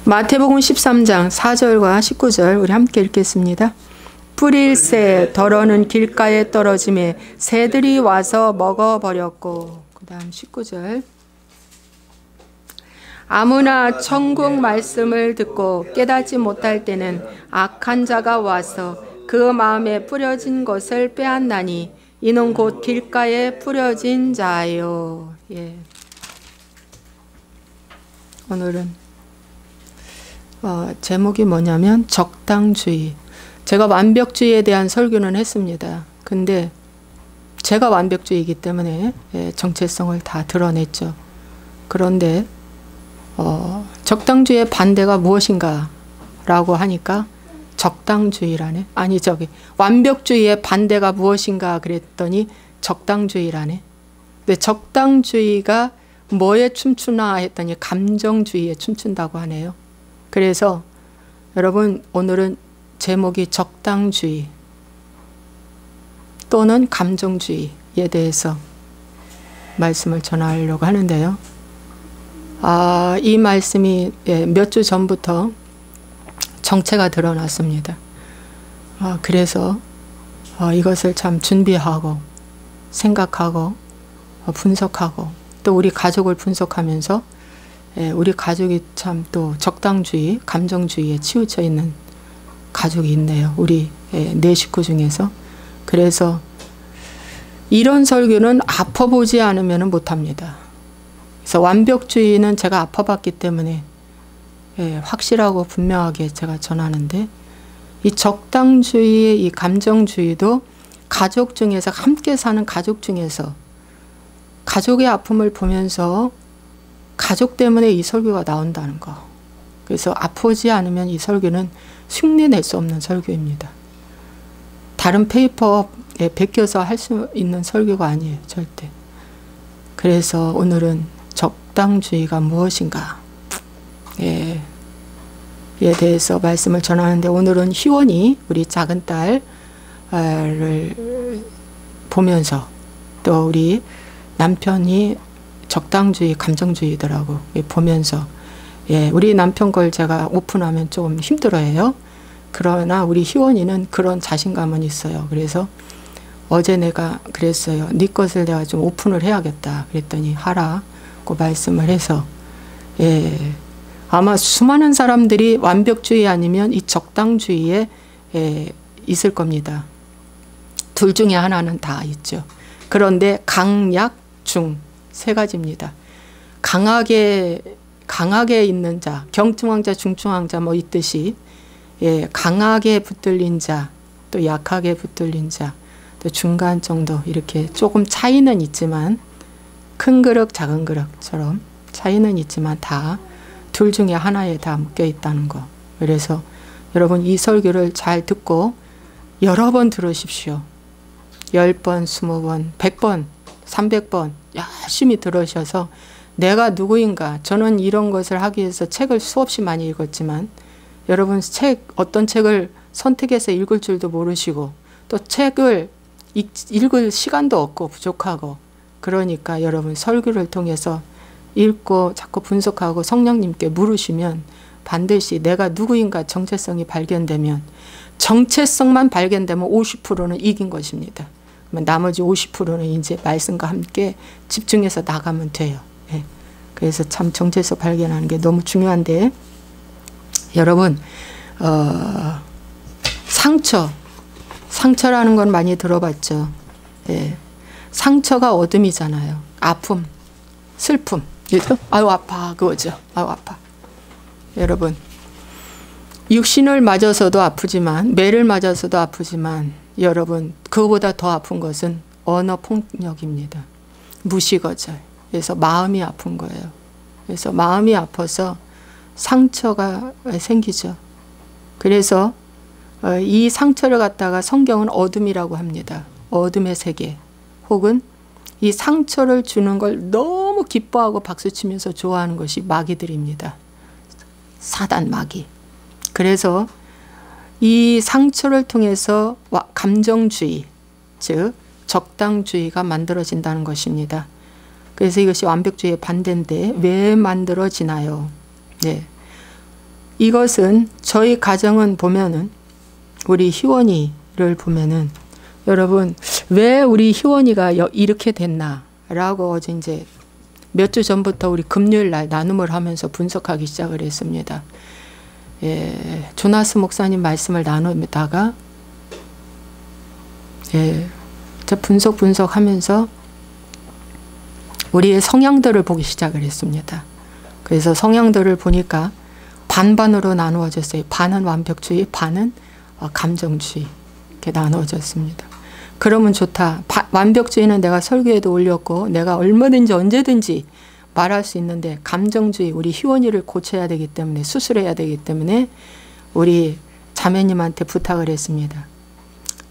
마태복음 13장 4절과 19절 우리 함께 읽겠습니다. 뿌릴새 덜어는 길가에 떨어짐에 새들이 와서 먹어버렸고, 그 다음 19절. 아무나 천국 말씀을 듣고 깨닫지 못할 때는 악한 자가 와서 그 마음에 뿌려진 것을 빼앗나니 이는 곧 길가에 뿌려진 자요. 예. 오늘은 제목이 뭐냐면 적당주의. 제가 완벽주의에 대한 설교는 했습니다. 근데 제가 완벽주의이기 때문에 정체성을 다 드러냈죠. 그런데 적당주의의 반대가 무엇인가 라고 하니까 적당주의라네. 아니 완벽주의의 반대가 무엇인가 그랬더니 적당주의라네. 근데 적당주의가 뭐에 춤추나 했더니 감정주의에 춤춘다고 하네요. 그래서 여러분 오늘은 제목이 적당주의 또는 감정주의에 대해서 말씀을 전하려고 하는데요. 이 말씀이 몇 주 전부터 정체가 드러났습니다. 그래서 이것을 참 준비하고 생각하고 분석하고 또 우리 가족을 분석하면서 우리 가족이 참 또 적당주의, 감정주의에 치우쳐 있는 가족이 있네요. 우리 네 식구 중에서. 그래서 이런 설교는 아파보지 않으면 못합니다. 그래서 완벽주의는 제가 아파봤기 때문에 확실하고 분명하게 제가 전하는데, 이 적당주의의 이 감정주의도 가족 중에서, 함께 사는 가족 중에서 가족의 아픔을 보면서 가족 때문에 이 설교가 나온다는 거. 그래서 아프지 않으면 이 설교는 흉내낼 수 없는 설교입니다. 다른 페이퍼에 베껴서 할 수 있는 설교가 아니에요. 절대. 그래서 오늘은 적당주의가 무엇인가 에 대해서 말씀을 전하는데, 오늘은 희원이 우리 작은 딸을 보면서 또 우리 남편이 적당주의, 감정주의더라고 보면서 우리 남편 걸 제가 오픈하면 좀 힘들어해요. 그러나 우리 희원이는 그런 자신감은 있어요. 그래서 어제 내가 그랬어요. 네 것을 내가 좀 오픈을 해야겠다. 그랬더니 하라고 말씀을 해서 아마 수많은 사람들이 완벽주의 아니면 이 적당주의에 있을 겁니다. 둘 중에 하나는 다 있죠. 그런데 강약, 중 세 가지입니다. 강하게 있는 자, 경중왕자, 중중왕자 뭐 있듯이 강하게 붙들린 자, 또 약하게 붙들린 자, 또 중간 정도, 이렇게 조금 차이는 있지만 큰 그릇, 작은 그릇처럼 차이는 있지만 다 둘 중에 하나에 다 묶여 있다는 거. 그래서 여러분 이 설교를 잘 듣고 여러 번 들으십시오. 10번, 20번, 100번, 300번 열심히 들으셔서 내가 누구인가. 저는 이런 것을 하기 위해서 책을 수없이 많이 읽었지만 여러분 어떤 책을 선택해서 읽을 줄도 모르시고 또 책을 읽을 시간도 없고 부족하고, 그러니까 여러분 설교를 통해서 읽고 자꾸 분석하고 성령님께 물으시면 반드시 내가 누구인가 정체성이 발견되면, 정체성만 발견되면 50%는 이긴 것입니다. 나머지 50%는 이제 말씀과 함께 집중해서 나가면 돼요. 그래서 참 정체성 발견하는 게 너무 중요한데, 여러분 상처라는 건 많이 들어봤죠. 상처가 어둠이잖아요. 아픔, 슬픔, 아유 아파, 그거죠. 아유 아파. 여러분 육신을 맞아서도 아프지만, 매를 맞아서도 아프지만, 여러분 그거보다 더 아픈 것은 언어 폭력입니다. 무시거절. 그래서 마음이 아픈 거예요. 그래서 마음이 아파서 상처가 생기죠. 그래서 이 상처를 갖다가 성경은 어둠이라고 합니다. 어둠의 세계. 혹은 이 상처를 주는 걸 너무 기뻐하고 박수치면서 좋아하는 것이 마귀들입니다. 사단 마귀. 그래서 이 상처를 통해서 감정주의, 즉 적당주의가 만들어진다는 것입니다. 그래서 이것이 완벽주의의 반대인데 왜 만들어지나요? 이것은 저희 가정은 보면은 우리 희원이를 보면은 여러분 왜 우리 희원이가 이렇게 됐나라고 어제 이제 몇 주 전부터 우리 금요일 날 나눔을 하면서 분석하기 시작을 했습니다. 예, 조나스 목사님 말씀을 나누다가 예, 분석하면서 우리의 성향들을 보기 시작을 했습니다. 그래서 성향들을 보니까 반반으로 나누어졌어요. 반은 완벽주의, 반은 감정주의 이렇게 나누어졌습니다. 그러면 좋다. 완벽주의는 내가 설교에도 올렸고 내가 얼마든지 언제든지 말할 수 있는데 감정주의 우리 희원이를 고쳐야 되기 때문에 수술해야 되기 때문에 우리 자매님한테 부탁을 했습니다.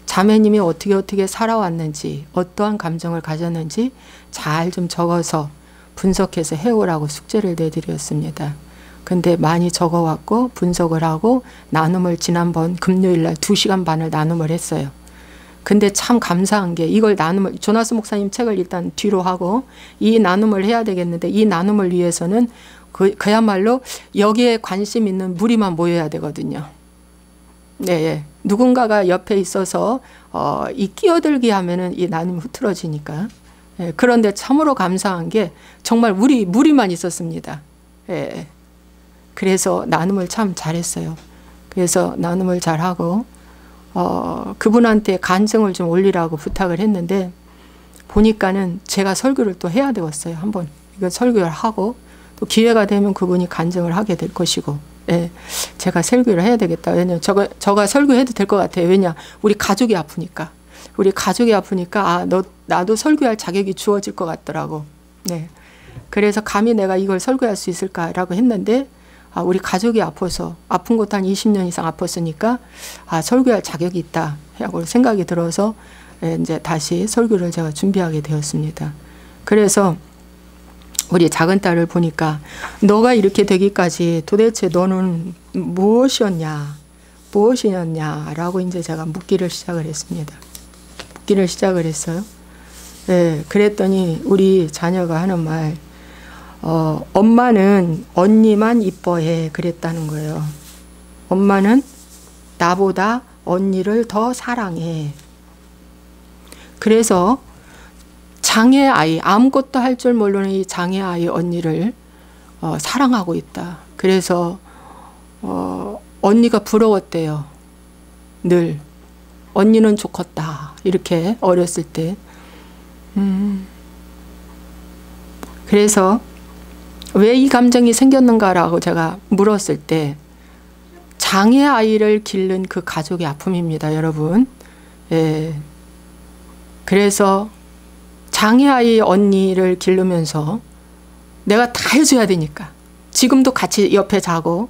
자매님이 어떻게 살아왔는지 어떠한 감정을 가졌는지 잘 좀 적어서 분석해서 해오라고 숙제를 내드렸습니다. 근데 많이 적어왔고 분석을 하고 나눔을 지난번 금요일날 2시간 반을 나눔을 했어요. 근데 참 감사한 게 이걸 나눔을 조나스 목사님 책을 일단 뒤로 하고 이 나눔을 해야 되겠는데 이 나눔을 위해서는 그야말로 여기에 관심 있는 무리만 모여야 되거든요. 네, 누군가가 옆에 있어서 이 끼어들기 하면은 이 나눔이 흐트러지니까. 예, 그런데 참으로 감사한 게 정말 무리만 있었습니다. 예, 그래서 나눔을 참 잘했어요. 그래서 나눔을 잘하고 그분한테 간증을 좀 올리라고 부탁을 했는데 보니까는 제가 설교를 또 해야 되었어요. 한번 이거 설교를 하고 또 기회가 되면 그분이 간증을 하게 될 것이고 예, 제가 설교를 해야 되겠다. 왜냐면 저가 설교해도 될 것 같아요. 왜냐 우리 가족이 아프니까. 우리 가족이 아프니까 나도 설교할 자격이 주어질 것 같더라고. 네. 그래서 감히 내가 이걸 설교할 수 있을까라고 했는데 우리 가족이 아파서 아픈 것도 한 20년 이상 아팠으니까 설교할 자격이 있다 하고 생각이 들어서 이제 다시 설교를 제가 준비하게 되었습니다. 그래서 우리 작은 딸을 보니까 너가 이렇게 되기까지 도대체 너는 무엇이었냐라고 이제 제가 묻기를 시작을 했습니다. 묻기를 시작을 했어요. 네, 그랬더니 우리 자녀가 하는 말 엄마는 언니만 이뻐해 그랬다는 거예요. 엄마는 나보다 언니를 더 사랑해. 그래서 장애아이 아무것도 할 줄 모르는 이 장애아이 언니를 사랑하고 있다. 그래서 언니가 부러웠대요. 늘 언니는 좋겠다 이렇게 어렸을 때. 그래서 왜 이 감정이 생겼는가라고 제가 물었을 때 장애아이를 기른 그 가족의 아픔입니다. 여러분. 예. 그래서 장애아이 언니를 기르면서 내가 다 해줘야 되니까 지금도 같이 옆에 자고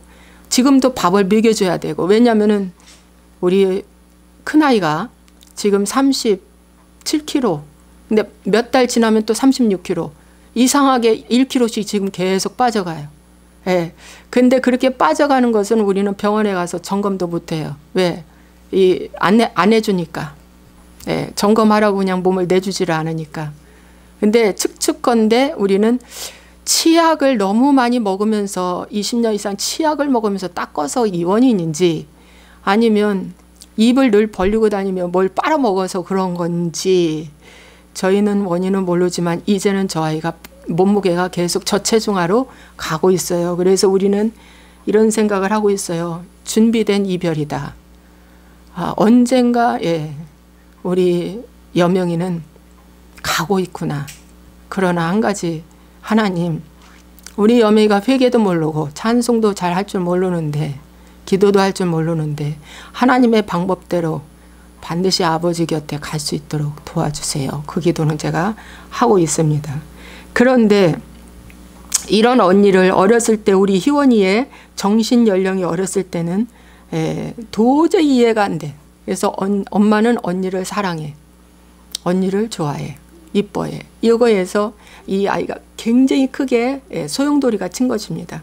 지금도 밥을 먹여줘야 되고 왜냐면은 우리 큰아이가 지금 37kg 근데 몇 달 지나면 또 36kg 이상하게 1kg씩 지금 계속 빠져가요. 예. 근데 그렇게 빠져가는 것은 우리는 병원에 가서 점검도 못 해요. 왜? 안 해주니까. 예. 점검하라고 그냥 몸을 내주지를 않으니까. 근데 측측건데 우리는 치약을 너무 많이 먹으면서 20년 이상 치약을 먹으면서 닦아서 이 원인인지 아니면 입을 늘 벌리고 다니며 뭘 빨아먹어서 그런 건지 저희는 원인은 모르지만 이제는 저 아이가 몸무게가 계속 저체중화로 가고 있어요. 그래서 우리는 이런 생각을 하고 있어요. 준비된 이별이다. 언젠가 우리 여명이는 가고 있구나. 그러나 한 가지 하나님 우리 여명이가 회개도 모르고 찬송도 잘 할 줄 모르는데 기도도 할 줄 모르는데 하나님의 방법대로 반드시 아버지 곁에 갈 수 있도록 도와주세요. 그 기도는 제가 하고 있습니다. 그런데 이런 언니를 어렸을 때 우리 희원이의 정신 연령이 어렸을 때는 도저히 이해가 안 돼. 그래서 엄마는 언니를 사랑해. 언니를 좋아해. 이뻐해. 이거에서 이 아이가 굉장히 크게 소용돌이가 친 것입니다.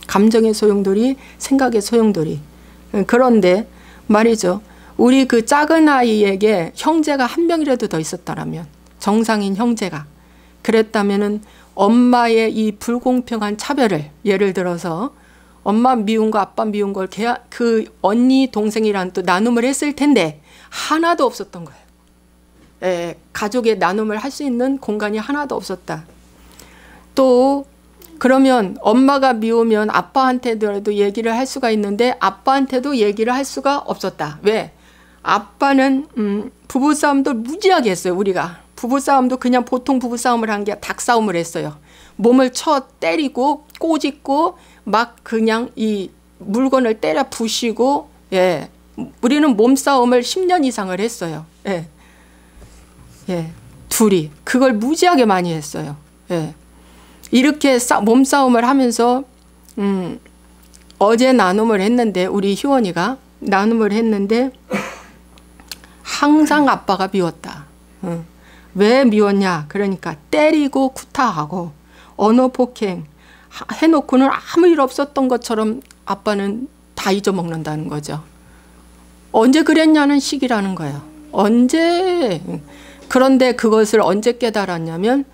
감정의 소용돌이, 생각의 소용돌이. 그런데 말이죠. 우리 그 작은 아이에게 형제가 한 명이라도 더 있었다면 정상인 형제가 그랬다면은 엄마의 이 불공평한 차별을 예를 들어서 엄마 미운 거 아빠 미운 걸 그 언니 동생이랑 또 나눔을 했을 텐데 하나도 없었던 거예요. 가족의 나눔을 할 수 있는 공간이 하나도 없었다. 또 그러면 엄마가 미우면 아빠한테도 얘기를 할 수가 있는데 아빠한테도 얘기를 할 수가 없었다. 왜? 아빠는 부부싸움도 무지하게 했어요. 우리가 부부싸움도 그냥 보통 부부싸움을 한 게 닭싸움을 했어요. 몸을 쳐 때리고 꼬집고 막 그냥 이 물건을 때려 부시고, 예, 우리는 몸싸움을 10년 이상을 했어요. 예, 예, 둘이 그걸 무지하게 많이 했어요. 예. 이렇게 몸싸움을 하면서 어제 나눔을 했는데 우리 희원이가 나눔을 했는데 항상 아빠가 미웠다. 왜 미웠냐? 그러니까 때리고 구타하고 언어 폭행 해놓고는 아무 일 없었던 것처럼 아빠는 다 잊어먹는다는 거죠. 언제 그랬냐는 시기라는 거예요. 언제. 그런데 그것을 언제 깨달았냐면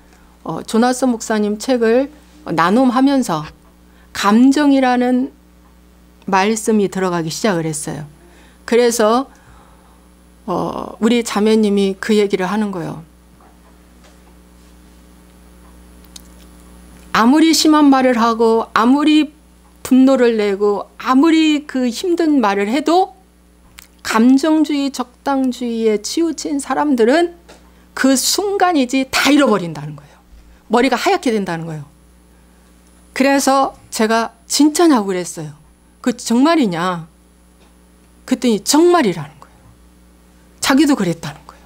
조나스 목사님 책을 나눔하면서 감정이라는 말씀이 들어가기 시작을 했어요. 그래서 우리 자매님이 그 얘기를 하는 거예요. 아무리 심한 말을 하고 아무리 분노를 내고 아무리 그 힘든 말을 해도 감정주의 적당주의에 치우친 사람들은 그 순간이지 다 잃어버린다는 거예요. 머리가 하얗게 된다는 거예요. 그래서 제가 진짜냐고 그랬어요. 그 정말이냐? 그랬더니 정말이라는 거예요. 자기도 그랬다는 거예요.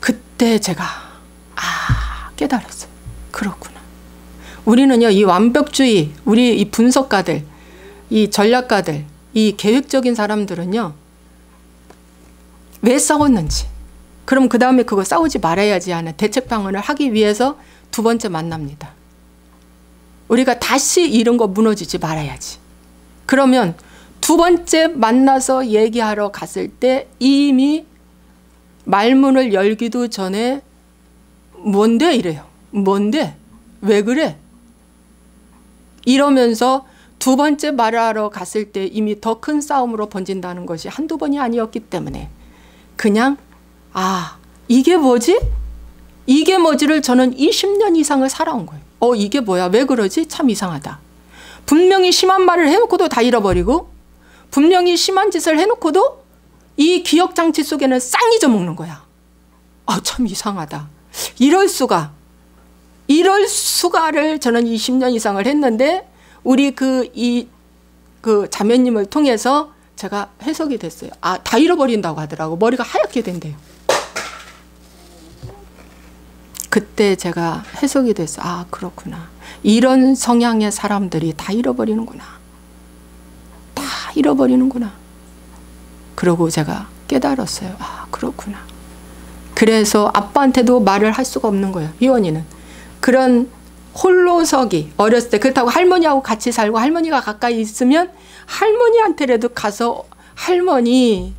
그때 제가 깨달았어요. 그렇구나. 우리는요, 이 완벽주의, 우리 이 분석가들, 이 전략가들, 이 계획적인 사람들은요, 왜 싸웠는지, 그럼 그 다음에 그거 싸우지 말아야지 하는 대책 방안을 하기 위해서 두 번째 만납니다. 우리가 다시 이런 거 무너지지 말아야지. 그러면 두 번째 만나서 얘기하러 갔을 때 이미 말문을 열기도 전에 뭔데 이래요. 뭔데? 왜 그래? 이러면서 두 번째 말하러 갔을 때 이미 더 큰 싸움으로 번진다는 것이 한두 번이 아니었기 때문에 그냥 이게 뭐지? 이게 뭐지를 저는 20년 이상을 살아온 거예요. 이게 뭐야? 왜 그러지? 참 이상하다. 분명히 심한 말을 해놓고도 다 잃어버리고 분명히 심한 짓을 해놓고도 이 기억장치 속에는 싹 잊어먹는 거야. 참 이상하다. 이럴 수가를 저는 20년 이상을 했는데 우리 그 자매님을 통해서 제가 해석이 됐어요. 다 잃어버린다고 하더라고. 머리가 하얗게 된대요. 그때 제가 해석이 됐어. 그렇구나. 이런 성향의 사람들이 다 잃어버리는구나. 다 잃어버리는구나. 그러고 제가 깨달았어요. 그렇구나. 그래서 아빠한테도 말을 할 수가 없는 거예요. 희원이는. 그런 홀로서기 어렸을 때 그렇다고 할머니하고 같이 살고 할머니가 가까이 있으면 할머니한테라도 가서 할머니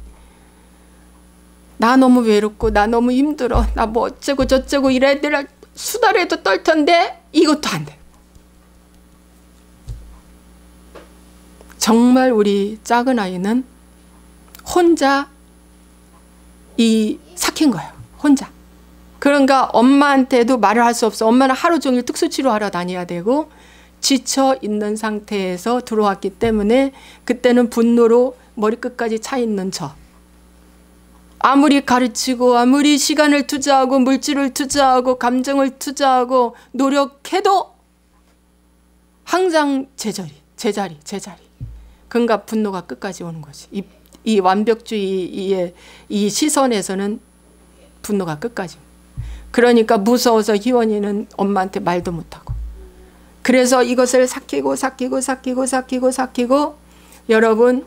나 너무 외롭고 나 너무 힘들어 나 뭐 어쩌고 저쩌고 이래야 수다라도 떨 텐데 이것도 안 돼. 정말 우리 작은 아이는 혼자 삭힌 거예요. 혼자. 그러니까 엄마한테도 말을 할 수 없어. 엄마는 하루 종일 특수치료하러 다녀야 되고 지쳐 있는 상태에서 들어왔기 때문에 그때는 분노로 머리끝까지 차 있는 저. 아무리 가르치고 아무리 시간을 투자하고 물질을 투자하고 감정을 투자하고 노력해도 항상 제자리. 그러니까 분노가 끝까지 오는 거지. 이 완벽주의의 이 시선에서는 분노가 끝까지. 그러니까 무서워서 희원이는 엄마한테 말도 못하고. 그래서 이것을 삭히고 여러분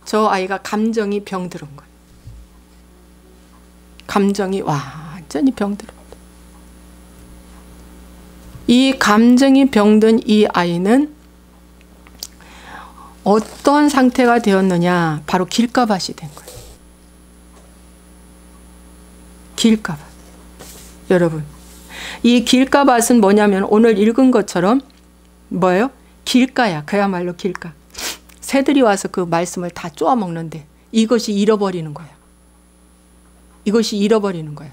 저 아이가 감정이 병들은 거예요. 감정이 완전히 병들은 거예요. 이 감정이 병든 이 아이는 어떤 상태가 되었느냐. 바로 길가밭이 된 거예요. 길가밭. 여러분 이 길가밭은 뭐냐면 오늘 읽은 것처럼 뭐예요? 길가야. 그야말로 길가. 새들이 와서 그 말씀을 다 쪼아먹는데 이것이 잃어버리는 거야. 이것이 잃어버리는 거야.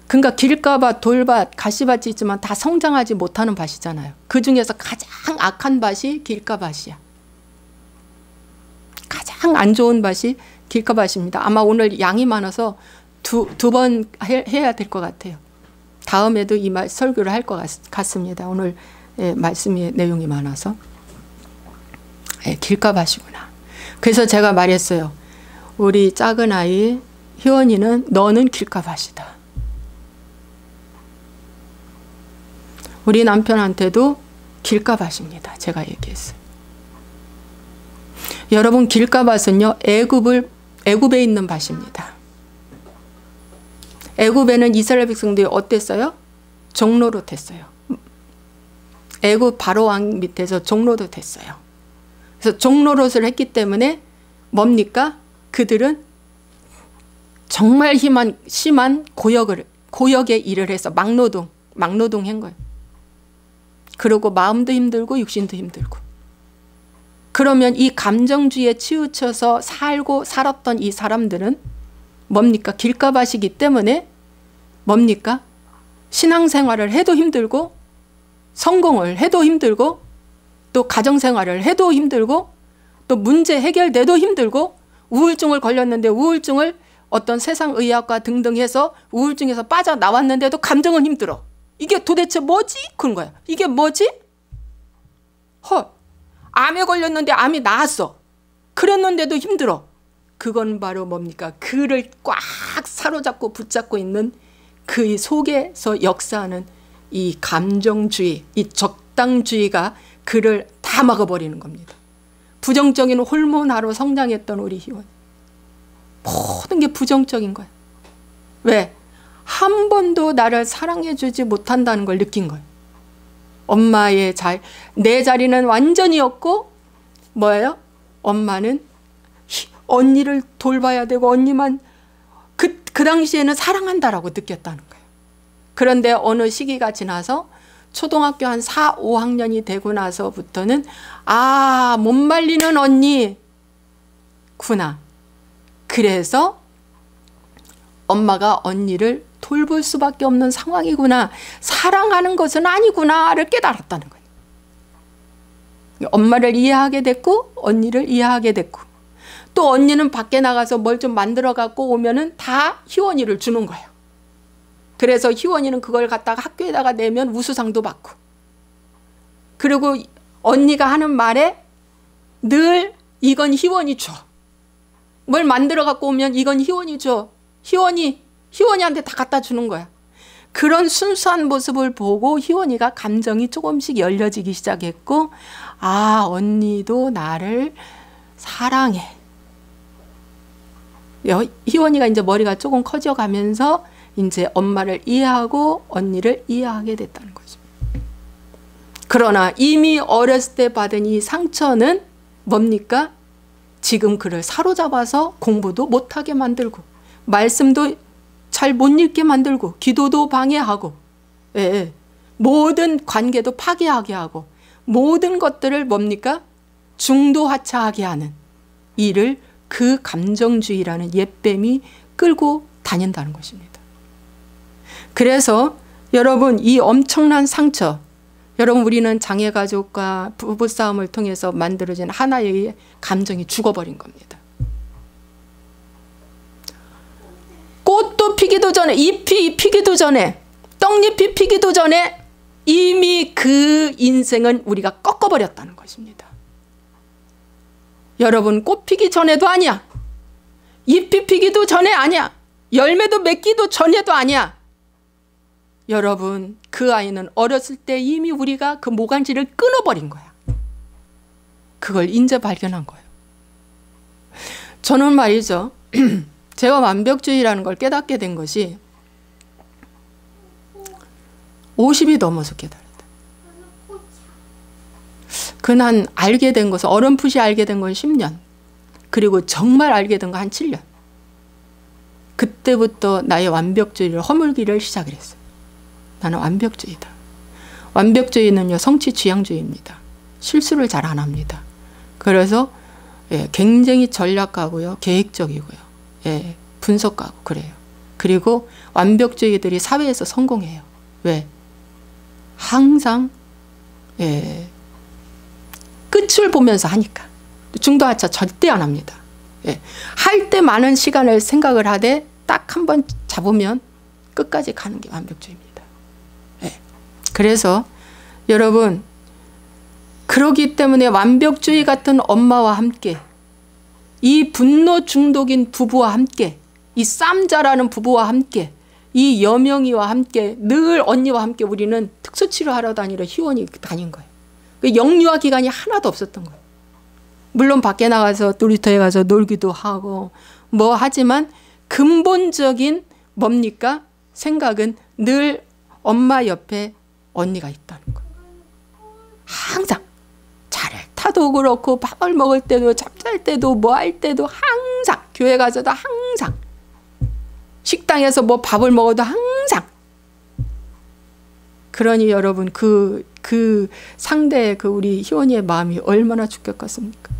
그러니까 길가밭, 돌밭, 가시밭이 있지만 다 성장하지 못하는 밭이잖아요. 그 중에서 가장 악한 밭이 길가밭이야. 가장 안 좋은 밭이 길가밭입니다. 아마 오늘 양이 많아서 두 번 해야 될 것 같아요. 다음에도 이 설교를 할 것 같습니다. 오늘 말씀의 내용이 많아서. 길가밭이구나. 그래서 제가 말했어요. 우리 작은 아이 희원이는 너는 길가밭이다. 우리 남편한테도 길가밭입니다. 제가 얘기했어요. 여러분 길가밭은요 애굽에 있는 밭입니다. 애굽에는 이스라엘 백성들이 어땠어요? 종로로 됐어요. 애굽 바로 왕 밑에서 종로도 됐어요. 그래서 종로릇을 했기 때문에 뭡니까? 그들은 정말 심한 고역의 일을 해서 막노동한 거예요. 그리고 마음도 힘들고 육신도 힘들고. 그러면 이 감정주의에 치우쳐서 살았던 이 사람들은 뭡니까? 길가밭이기 때문에 뭡니까? 신앙생활을 해도 힘들고 성공을 해도 힘들고 또 가정생활을 해도 힘들고 또 문제 해결돼도 힘들고 우울증을 걸렸는데 우울증을 어떤 세상의학과 등등 해서 우울증에서 빠져나왔는데도 감정은 힘들어. 이게 도대체 뭐지? 그런 거야. 이게 뭐지? 암에 걸렸는데 암이 나았어. 그랬는데도 힘들어. 그건 바로 뭡니까? 그를 꽉 사로잡고 붙잡고 있는 그 속에서 역사하는 이 감정주의, 이 적당주의가 그를 다 막아버리는 겁니다. 부정적인 호르몬화로 성장했던 우리 희원. 모든 게 부정적인 거야. 왜? 한 번도 나를 사랑해주지 못한다는 걸 느낀 거예요. 엄마의 내 자리는 완전히 없고 뭐예요? 엄마는 언니를 돌봐야 되고 언니만 그 당시에는 사랑한다라고 느꼈다는 거예요. 그런데 어느 시기가 지나서 초등학교 한 4, 5학년이 되고 나서부터는 못 말리는 언니구나. 그래서 엄마가 언니를 돌볼 수밖에 없는 상황이구나. 사랑하는 것은 아니구나를 깨달았다는 거예요. 엄마를 이해하게 됐고 언니를 이해하게 됐고 또 언니는 밖에 나가서 뭘 좀 만들어 갖고 오면은 다 희원이를 주는 거예요. 그래서 희원이는 그걸 갖다가 학교에다가 내면 우수상도 받고 그리고 언니가 하는 말에 늘 이건 희원이 줘. 뭘 만들어 갖고 오면 이건 희원이 줘. 희원이한테 다 갖다 주는 거야. 그런 순수한 모습을 보고 희원이가 감정이 조금씩 열려지기 시작했고 언니도 나를 사랑해. 희원이가 이제 머리가 조금 커져가면서 이제 엄마를 이해하고 언니를 이해하게 됐다는 거죠. 그러나 이미 어렸을 때 받은 이 상처는 뭡니까? 지금 그를 사로잡아서 공부도 못하게 만들고 말씀도 잘 못 읽게 만들고 기도도 방해하고 모든 관계도 파괴하게 하고 모든 것들을 뭡니까? 중도하차하게 하는 일을 그 감정주의라는 옛뱀이 끌고 다닌다는 것입니다. 그래서 여러분 이 엄청난 상처 여러분 우리는 장애가족과 부부싸움을 통해서 만들어진 하나의 감정이 죽어버린 겁니다. 꽃도 피기도 전에 잎이 피기도 전에 떡잎이 피기도 전에 이미 그 인생은 우리가 꺾어버렸다는 것입니다. 여러분 꽃 피기 전에도 아니야. 잎이 피기도 전에 아니야. 열매도 맺기도 전에도 아니야. 여러분 그 아이는 어렸을 때 이미 우리가 그 모간지를 끊어버린 거야. 그걸 이제 발견한 거예요. 저는 말이죠. 제가 완벽주의라는 걸 깨닫게 된 것이 50이 넘어서 깨달았다. 그난 알게 된 것은 어렴풋이 알게 된 건 10년. 그리고 정말 알게 된 건 한 7년. 그때부터 나의 완벽주의를 허물기를 시작을 했어요. 나는 완벽주의다. 완벽주의는요, 성취지향주의입니다. 실수를 잘 안 합니다. 그래서 굉장히 전략가고요, 계획적이고요, 분석가고 그래요. 그리고 완벽주의들이 사회에서 성공해요. 왜? 항상 끝을 보면서 하니까. 중도하차 절대 안 합니다. 할 때 많은 시간을 생각을 하되 딱 한 번 잡으면 끝까지 가는 게 완벽주의입니다. 그래서 여러분, 그러기 때문에 완벽주의 같은 엄마와 함께, 이 분노 중독인 부부와 함께, 이 쌈자라는 부부와 함께, 이 여명이와 함께, 늘 언니와 함께 우리는 특수치료하러 다니러 희원이 다닌 거예요. 영유아 기간이 하나도 없었던 거예요. 물론 밖에 나가서 놀이터에 가서 놀기도 하고 뭐 하지만 근본적인 뭡니까? 생각은 늘 엄마 옆에 언니가 있다는 거예요. 항상 차를 타도 그렇고 밥을 먹을 때도 잠잘 때도 뭐 할 때도 항상 교회 가서도 항상 식당에서 뭐 밥을 먹어도 항상. 그러니 여러분 그 상대의 그 우리 희원이의 마음이 얼마나 죽겠겠습니까?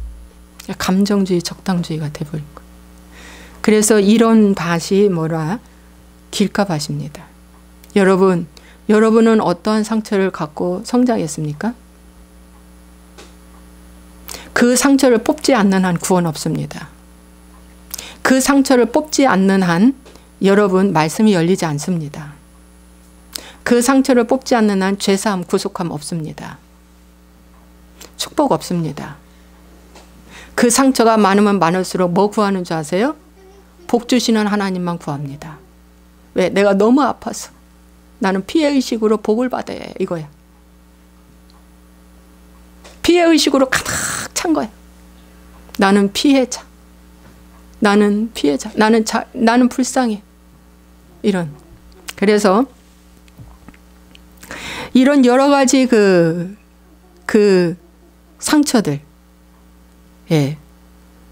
감정주의, 적당주의가 돼버린 거예요. 그래서 이런 밭이 뭐라? 길가밭입니다. 여러분은 어떠한 상처를 갖고 성장했습니까? 그 상처를 뽑지 않는 한 구원 없습니다. 그 상처를 뽑지 않는 한 여러분 말씀이 열리지 않습니다. 그 상처를 뽑지 않는 한 죄사함, 구속함 없습니다. 축복 없습니다. 그 상처가 많으면 많을수록 뭐 구하는 줄 아세요? 복 주시는 하나님만 구합니다. 왜? 내가 너무 아파서. 나는 피해의식으로 복을 받아야 해. 이거야. 피해의식으로 가득 찬 거야. 나는 피해자. 나는 피해자. 나는 불쌍해. 이런. 그래서 이런 여러 가지 그 상처들.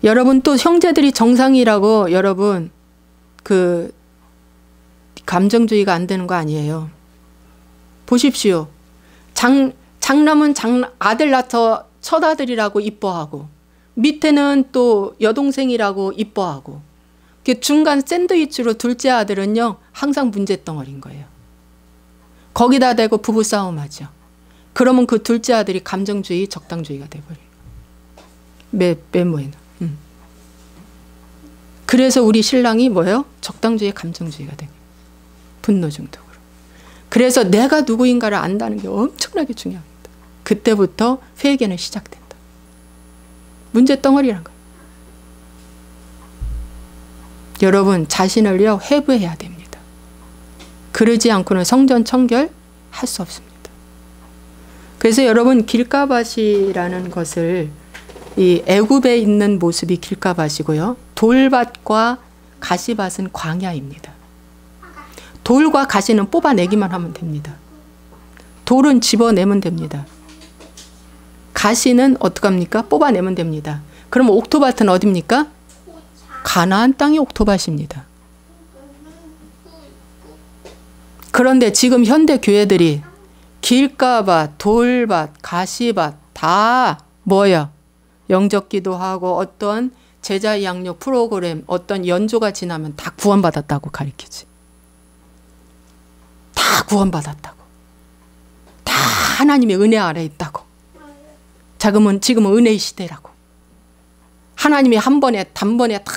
여러분 또 형제들이 정상이라고 여러분 그 감정주의가 안 되는 거 아니에요. 보십시오. 장남은 아들 낳아서 첫아들이라고 이뻐하고 밑에는 또 여동생이라고 이뻐하고 중간 샌드위치로 둘째 아들은요 항상 문제덩어리인 거예요. 거기다 대고 부부싸움하죠. 그러면 그 둘째 아들이 감정주의, 적당주의가 돼버려요. 메모에는. 그래서 우리 신랑이 뭐예요? 적당주의, 감정주의가 돼요. 분노 중독으로. 그래서 내가 누구인가를 안다는 게 엄청나게 중요합니다. 그때부터 회개는 시작된다. 문제덩어리란 거예요. 여러분 자신을요 회부해야 됩니다. 그러지 않고는 성전 청결 할 수 없습니다. 그래서 여러분 길가밭이라는 것을 이 애굽에 있는 모습이 길가밭이고요. 돌밭과 가시밭은 광야입니다. 돌과 가시는 뽑아내기만 하면 됩니다. 돌은 집어내면 됩니다. 가시는 어떡합니까? 뽑아내면 됩니다. 그럼 옥토밭은 어디입니까? 가나안 땅이 옥토밭입니다. 그런데 지금 현대 교회들이 길가밭, 돌밭, 가시밭 다 뭐야? 영접기도 하고 어떤 제자 양육 프로그램 어떤 연조가 지나면 다 구원받았다고 가르치지. 다 구원받았다고. 다 하나님의 은혜 아래 있다고. 지금은 은혜의 시대라고. 하나님이 한 번에 단번에 다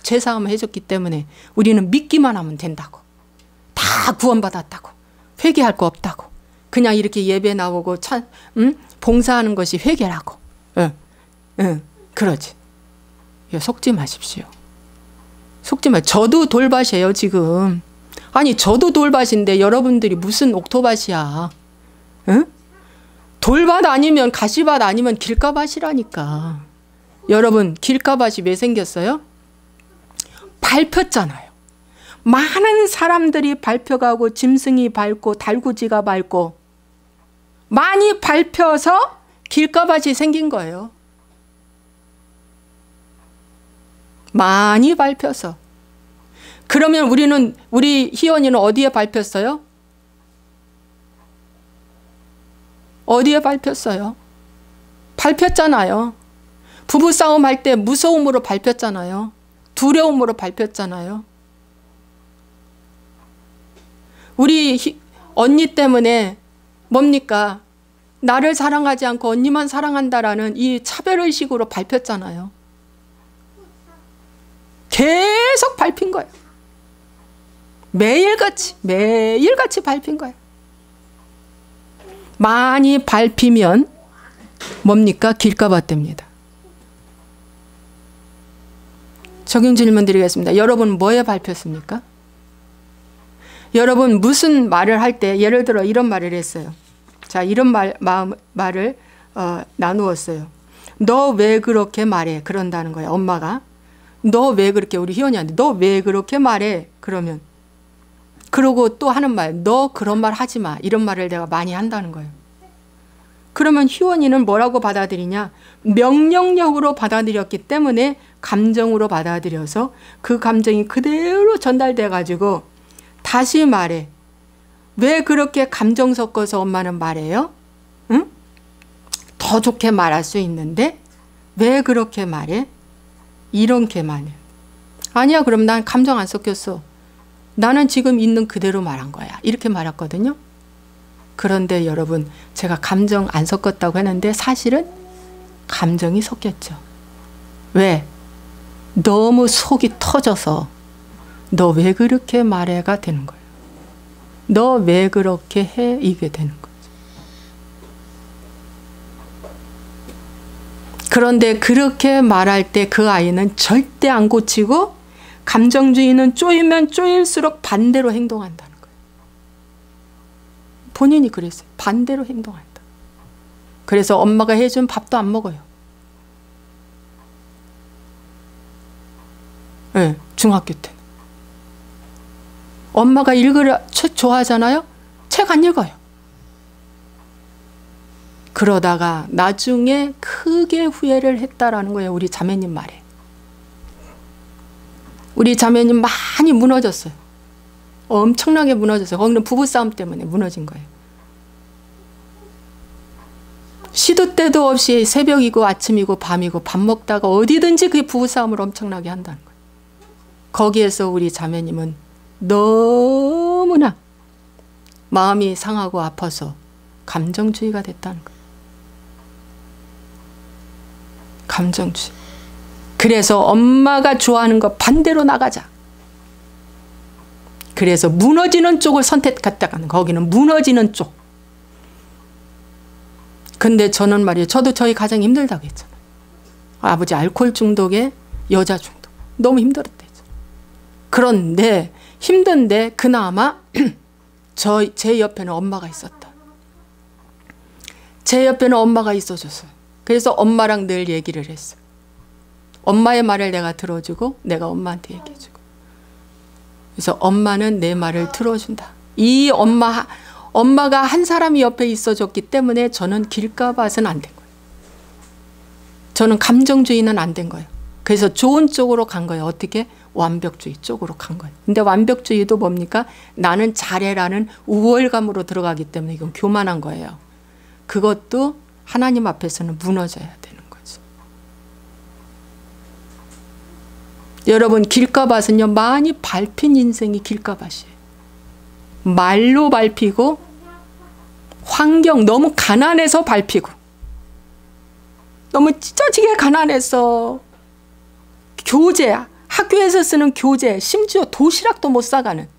죄사함을 해줬기 때문에 우리는 믿기만 하면 된다고. 다 구원받았다고. 회개할 거 없다고. 그냥 이렇게 예배 나오고 봉사하는 것이 회개라고. 그러지. 속지 마십시오. 속지 마. 저도 돌밭이에요 지금. 아니 저도 돌밭인데 여러분들이 무슨 옥토밭이야. 응? 돌밭 아니면 가시밭 아니면 길가밭이라니까. 여러분 길가밭이 왜 생겼어요? 밟혔잖아요. 많은 사람들이 밟혀가고 짐승이 밟고 달구지가 밟고 많이 밟혀서 길가밭이 생긴 거예요. 많이 밟혀서. 그러면 우리 희원이는 어디에 밟혔어요? 어디에 밟혔어요? 밟혔잖아요. 부부싸움 할 때 무서움으로 밟혔잖아요. 두려움으로 밟혔잖아요. 우리 언니 때문에 뭡니까? 나를 사랑하지 않고 언니만 사랑한다라는 이 차별의식으로 밟혔잖아요. 계속 밟힌 거예요. 매일같이 밟힌 거예요. 많이 밟히면 뭡니까? 길가밭됩니다. 적용 질문 드리겠습니다. 여러분 뭐에 밟혔습니까? 여러분 무슨 말을 할 때 예를 들어 이런 말을 했어요. 자, 이런 말을 나누었어요. 너 왜 그렇게 말해? 그런다는 거예요. 엄마가. 너 왜 그렇게, 우리 희원이한테 너 왜 그렇게 말해? 그러면 그러고 또 하는 말, 너 그런 말 하지 마. 이런 말을 내가 많이 한다는 거예요. 그러면 희원이는 뭐라고 받아들이냐? 명령력으로 받아들였기 때문에 감정으로 받아들여서 그 감정이 그대로 전달돼 가지고 다시 말해. 왜 그렇게 감정 섞어서 엄마는 말해요? 응? 더 좋게 말할 수 있는데 왜 그렇게 말해? 이렇게 말해. 아니야, 그럼 난 감정 안 섞였어. 나는 지금 있는 그대로 말한 거야. 이렇게 말했거든요. 그런데 여러분, 제가 감정 안 섞었다고 했는데 사실은 감정이 섞였죠. 왜? 너무 속이 터져서 너 왜 그렇게 말해가 되는 거예요. 너 왜 그렇게 해? 이게 되는 거죠. 그런데 그렇게 말할 때 그 아이는 절대 안 고치고 감정주의는 쪼이면 쪼일수록 반대로 행동한다는 거예요. 본인이 그랬어요. 반대로 행동한다. 그래서 엄마가 해준 밥도 안 먹어요. 네, 중학교 때는. 엄마가 읽으려 책 좋아하잖아요. 책 안 읽어요. 그러다가 나중에 크게 후회를 했다라는 거예요. 우리 자매님 말에. 우리 자매님 많이 무너졌어요. 엄청나게 무너졌어요. 거기는 부부싸움 때문에 무너진 거예요. 시도 때도 없이 새벽이고 아침이고 밤이고 밥 먹다가 어디든지 그게 부부싸움을 엄청나게 한다는 거예요. 거기에서 우리 자매님은 너무나 마음이 상하고 아파서 감정주의가 됐다는 거예요. 감정주의. 그래서 엄마가 좋아하는 거 반대로 나가자. 그래서 무너지는 쪽을 선택했다가는 거기는 무너지는 쪽. 근데 저는 말이에요. 저도 저희 가정이 힘들다고 했잖아요. 아버지 알코올 중독에 여자 중독. 너무 힘들었대요. 그런데 힘든데 그나마 제 옆에는 엄마가 있었다. 제 옆에는 엄마가 있어줬어요. 그래서 엄마랑 늘 얘기를 했어요. 엄마의 말을 내가 들어주고 내가 엄마한테 얘기해주고. 그래서 엄마는 내 말을 들어준다. 이 엄마가 한 사람이 옆에 있어줬기 때문에 저는 길가밭은 안 된 거예요. 저는 감정주의는 안 된 거예요. 그래서 좋은 쪽으로 간 거예요. 어떻게? 완벽주의 쪽으로 간 거예요. 근데 완벽주의도 뭡니까? 나는 잘해라는 우월감으로 들어가기 때문에 이건 교만한 거예요. 그것도 하나님 앞에서는 무너져야 되는 거죠. 여러분, 길가밭은요, 많이 밟힌 인생이 길가밭이에요. 말로 밟히고, 환경 너무 가난해서 밟히고, 너무 찢어지게 가난해서 교재, 학교에서 쓰는 교재, 심지어 도시락도 못 사가는.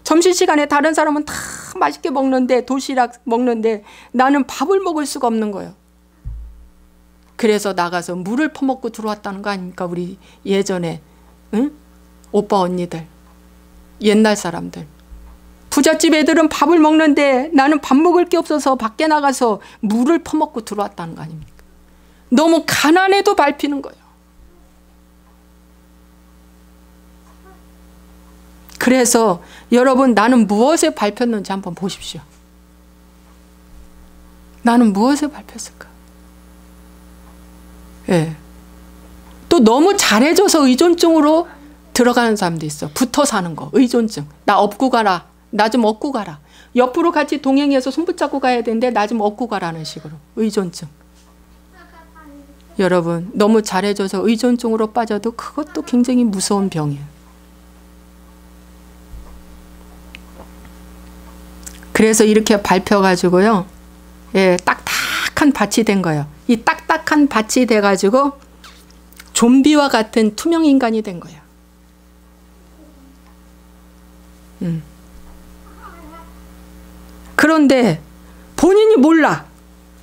점심시간에 다른 사람은 다 맛있게 먹는데, 도시락 먹는데 나는 밥을 먹을 수가 없는 거예요. 그래서 나가서 물을 퍼먹고 들어왔다는 거 아닙니까? 우리 예전에, 응? 오빠 언니들, 옛날 사람들. 부잣집 애들은 밥을 먹는데 나는 밥 먹을 게 없어서 밖에 나가서 물을 퍼먹고 들어왔다는 거 아닙니까? 너무 가난해도 밟히는 거예요. 그래서 여러분, 나는 무엇에 밟혔는지 한번 보십시오. 나는 무엇에 밟혔을까? 예. 또 너무 잘해줘서 의존증으로 들어가는 사람도 있어. 붙어 사는 거, 의존증. 나 업고 가라. 나 좀 얻고 가라. 옆으로 같이 동행해서 손 붙잡고 가야 되는데 나 좀 얻고 가라는 식으로. 의존증. 여러분 너무 잘해줘서 의존증으로 빠져도 그것도 굉장히 무서운 병이에요. 그래서 이렇게 밟혀가지고요. 예, 딱딱한 밭이 된 거예요. 이 딱딱한 밭이 돼가지고 좀비와 같은 투명 인간이 된 거예요. 그런데 본인이 몰라.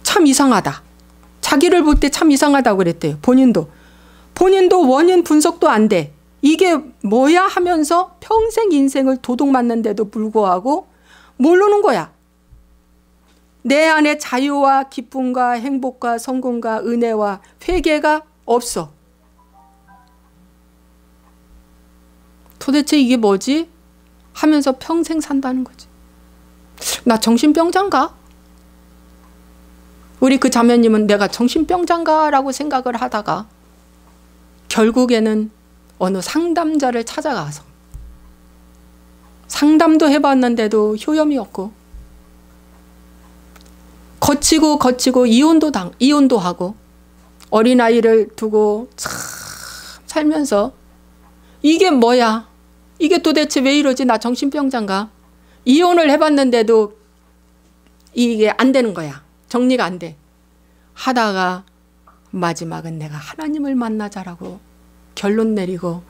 참 이상하다. 자기를 볼 때 참 이상하다고 그랬대요. 본인도 원인 분석도 안 돼. 이게 뭐야 하면서 평생 인생을 도둑 맞는데도 불구하고 모르는 거야. 내 안에 자유와 기쁨과 행복과 성공과 은혜와 회개가 없어. 도대체 이게 뭐지? 하면서 평생 산다는 거지. 나 정신병자인가? 우리 그 자매님은 내가 정신병자인가? 라고 생각을 하다가 결국에는 어느 상담자를 찾아가서 상담도 해봤는데도 효험이 없고 거치고 이혼도 하고 어린아이를 두고 참 살면서 이게 뭐야? 이게 도대체 왜 이러지? 나 정신병자인가? 이혼을 해봤는데도 이게 안 되는 거야. 정리가 안 돼. 하다가 마지막은 내가 하나님을 만나자라고 결론 내리고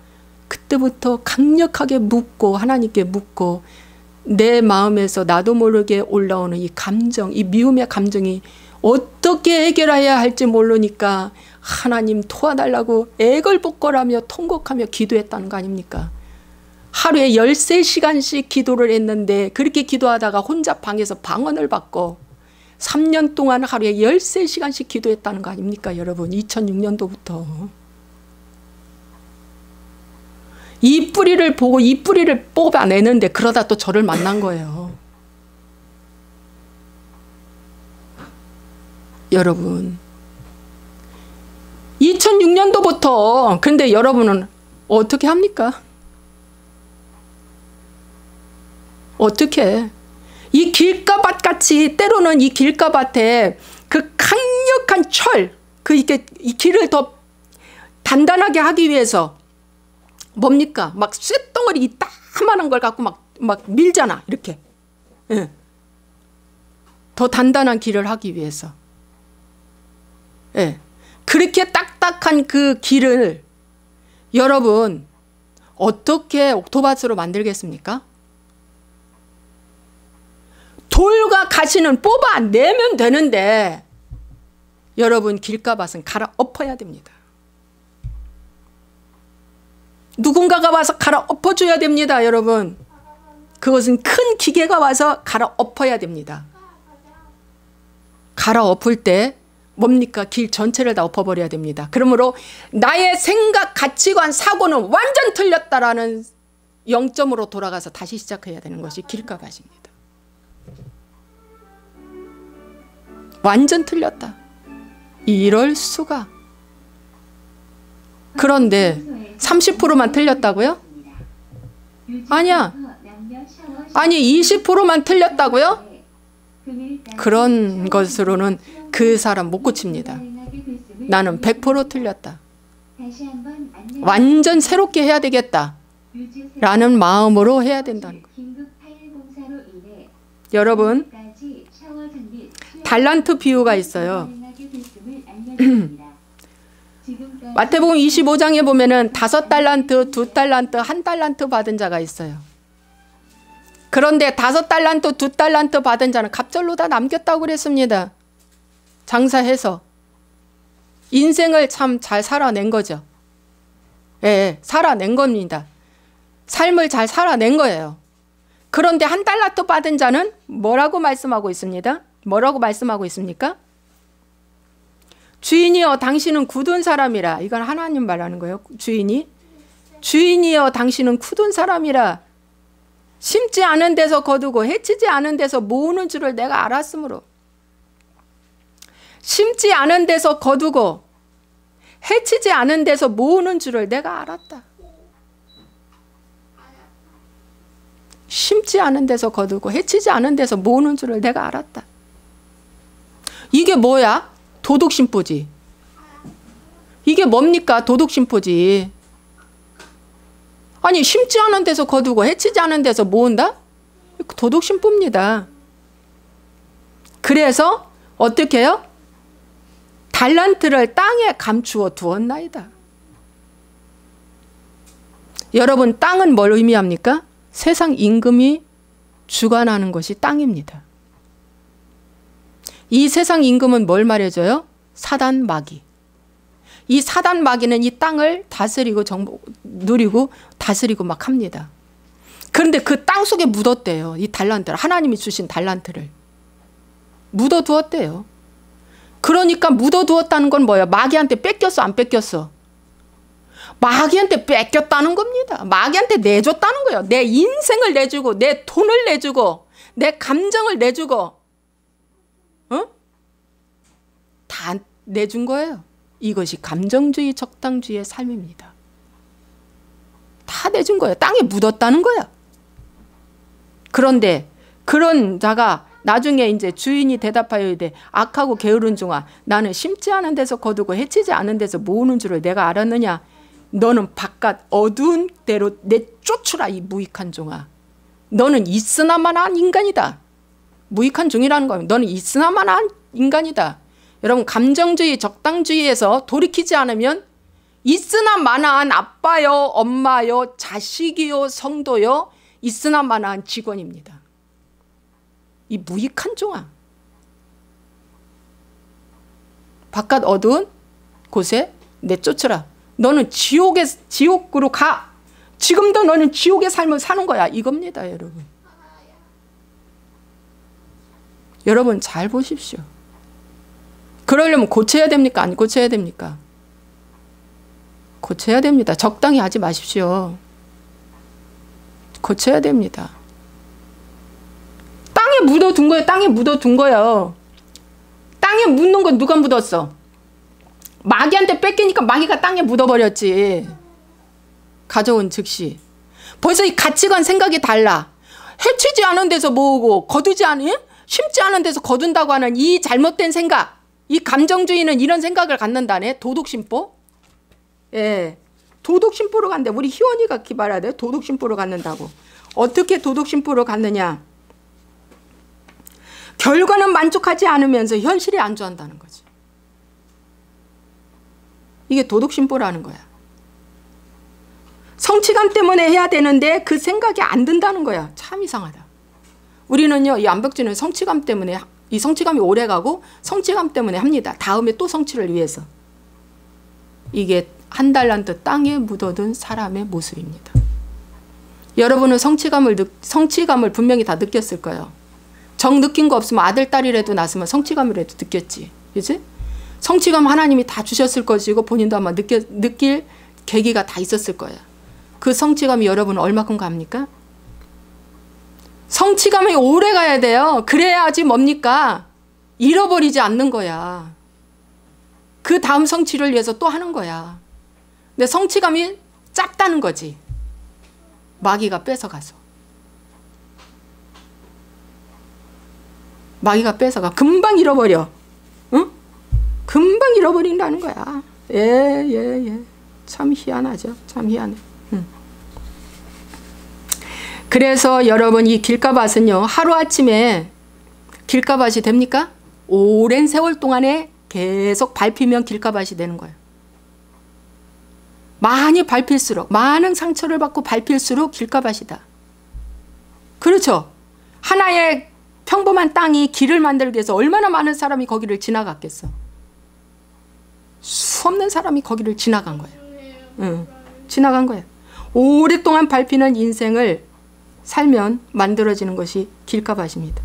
그때부터 강력하게 묻고 하나님께 묻고 내 마음에서 나도 모르게 올라오는 이 감정, 이 미움의 감정이 어떻게 해결해야 할지 모르니까 하나님 도와달라고 애걸복걸하며 통곡하며 기도했다는 거 아닙니까? 하루에 13시간씩 기도를 했는데 그렇게 기도하다가 혼자 방에서 방언을 받고 3년 동안 하루에 13시간씩 기도했다는 거 아닙니까 여러분? 2006년도부터. 이 뿌리를 보고 이 뿌리를 뽑아내는데 그러다 또 저를 만난 거예요. 여러분 2006년도부터 근데 여러분은 어떻게 합니까? 어떻게 이 길가밭같이 때로는 이 길가밭에 그 강력한 철 이렇게 이 길을 더 단단하게 하기 위해서 뭡니까? 막 쇳덩어리 이 따만한 걸 갖고 막 밀잖아 이렇게. 예. 더 단단한 길을 하기 위해서. 예. 그렇게 딱딱한 그 길을 여러분 어떻게 옥토밭으로 만들겠습니까? 돌과 가시는 뽑아내면 되는데 여러분 길가밭은 갈아엎어야 됩니다. 누군가가 와서 갈아엎어줘야 됩니다. 여러분 그것은 큰 기계가 와서 갈아엎어야 됩니다. 갈아엎을 때 뭡니까? 길 전체를 다 엎어버려야 됩니다. 그러므로 나의 생각, 가치관, 사고는 완전 틀렸다라는 0점으로 돌아가서 다시 시작해야 되는 것이 길가밭입니다. 완전 틀렸다. 이럴 수가. 그런데 30%만 틀렸다고요? 아니야. 아니 20%만 틀렸다고요? 그런 것으로는 그 사람 못 고칩니다. 나는 100% 틀렸다. 완전 새롭게 해야 되겠다. 라는 마음으로 해야 된다는 거예요. 여러분 달란트 비유가 있어요. 마태복음 25장에 보면은 5달란트, 2달란트, 1달란트 받은 자가 있어요. 그런데 5달란트, 2달란트 받은 자는 갑절로 다 남겼다고 그랬습니다. 장사해서 인생을 참 잘 살아낸 거죠. 예, 살아낸 겁니다. 삶을 잘 살아낸 거예요. 그런데 1달란트 받은 자는 뭐라고 말씀하고 있습니다? 뭐라고 말씀하고 있습니까? 주인이여 당신은 굳은 사람이라. 이건 하나님 말하는 거예요. 주인이여 당신은 굳은 사람이라. 심지 않은 데서 거두고 해치지 않은 데서 모으는 줄을 내가 알았으므로. 심지 않은 데서 거두고 해치지 않은 데서 모으는 줄을 내가 알았다. 심지 않은 데서 거두고 해치지 않은 데서 모으는 줄을 내가 알았다. 이게 뭐야? 도덕심보지. 이게 뭡니까? 도덕심보지. 아니 심지 않은 데서 거두고 해치지 않은 데서 모은다? 도덕심보입니다. 그래서 어떻게 해요? 달란트를 땅에 감추어 두었나이다. 여러분 땅은 뭘 의미합니까? 세상 임금이 주관하는 것이 땅입니다. 이 세상 임금은 뭘 말해줘요? 사단 마귀. 이 사단 마귀는 이 땅을 다스리고 누리고 다스리고 막 합니다. 그런데 그 땅 속에 묻었대요. 이 달란트를. 하나님이 주신 달란트를. 묻어두었대요. 그러니까 묻어두었다는 건 뭐야? 마귀한테 뺏겼어 안 뺏겼어? 마귀한테 뺏겼다는 겁니다. 마귀한테 내줬다는 거예요. 내 인생을 내주고 내 돈을 내주고 내 감정을 내주고 다 내준 거예요. 이것이 감정주의 적당주의의 삶입니다. 다 내준 거예요. 땅에 묻었다는 거야. 그런데 그런 자가 나중에 이제 주인이 대답하여 이르되 악하고 게으른 종아 나는 심지 않은 데서 거두고 해치지 않은 데서 모으는 줄을 내가 알았느냐. 너는 바깥 어두운 데로 내쫓으라 이 무익한 종아. 너는 있으나마나한 인간이다. 무익한 종이라는 거예요. 너는 있으나마나한 인간이다. 여러분 감정주의 적당주의에서 돌이키지 않으면 있으나마나한 아빠요 엄마요 자식이요 성도요 있으나마나한 직원입니다. 이 무익한 종아. 바깥 어두운 곳에 내쫓으라. 너는 지옥으로 가. 지금도 너는 지옥의 삶을 사는 거야. 이겁니다, 여러분. 여러분 잘 보십시오. 그러려면 고쳐야 됩니까? 안 고쳐야 됩니까? 고쳐야 됩니다. 적당히 하지 마십시오. 고쳐야 됩니다. 땅에 묻어둔 거예요. 땅에 묻어둔 거예요. 땅에 묻는 건 누가 묻었어? 마귀한테 뺏기니까 마귀가 땅에 묻어버렸지. 가져온 즉시. 벌써 이 가치관 생각이 달라. 해치지 않은 데서 모으고 거두지 않은 심지 않은 데서 거둔다고 하는 이 잘못된 생각. 이 감정주의는 이런 생각을 갖는다네. 도덕심보. 예, 도덕심보로 간대. 우리 희원이가 기발해야 돼. 도덕심보로 갖는다고. 어떻게 도덕심보로 갖느냐. 결과는 만족하지 않으면서 현실에 안주한다는 거지. 이게 도덕심보라는 거야. 성취감 때문에 해야 되는데 그 생각이 안 든다는 거야. 참 이상하다. 우리는요, 이 완벽주의는 성취감 때문에, 이 성취감이 오래가고 성취감 때문에 합니다. 다음에 또 성취를 위해서. 이게 한 달란트 땅에 묻어둔 사람의 모습입니다. 여러분은 성취감을 분명히 다 느꼈을 거예요. 정 느낀 거 없으면 아들, 딸이라도 낳았으면 성취감이라도 느꼈지. 그치? 성취감 하나님이 다 주셨을 것이고 본인도 아마 느낄 계기가 다 있었을 거예요. 그 성취감이 여러분은 얼마큼 갑니까? 성취감이 오래 가야 돼요. 그래야지 뭡니까? 잃어버리지 않는 거야. 그 다음 성취를 위해서 또 하는 거야. 근데 성취감이 짧다는 거지. 마귀가 뺏어가서. 마귀가 뺏어가. 금방 잃어버려. 응? 금방 잃어버린다는 거야. 예. 참 희한하죠. 참 희한해. 그래서 여러분 이 길가밭은요. 하루아침에 길가밭이 됩니까? 오랜 세월 동안에 계속 밟히면 길가밭이 되는 거예요. 많이 밟힐수록 많은 상처를 받고 밟힐수록 길가밭이다. 그렇죠. 하나의 평범한 땅이 길을 만들기 위해서 얼마나 많은 사람이 거기를 지나갔겠어. 수없는 사람이 거기를 지나간 거예요. 지나간 거예요. 오랫동안 밟히는 인생을 살면 만들어지는 것이 길가밭입니다.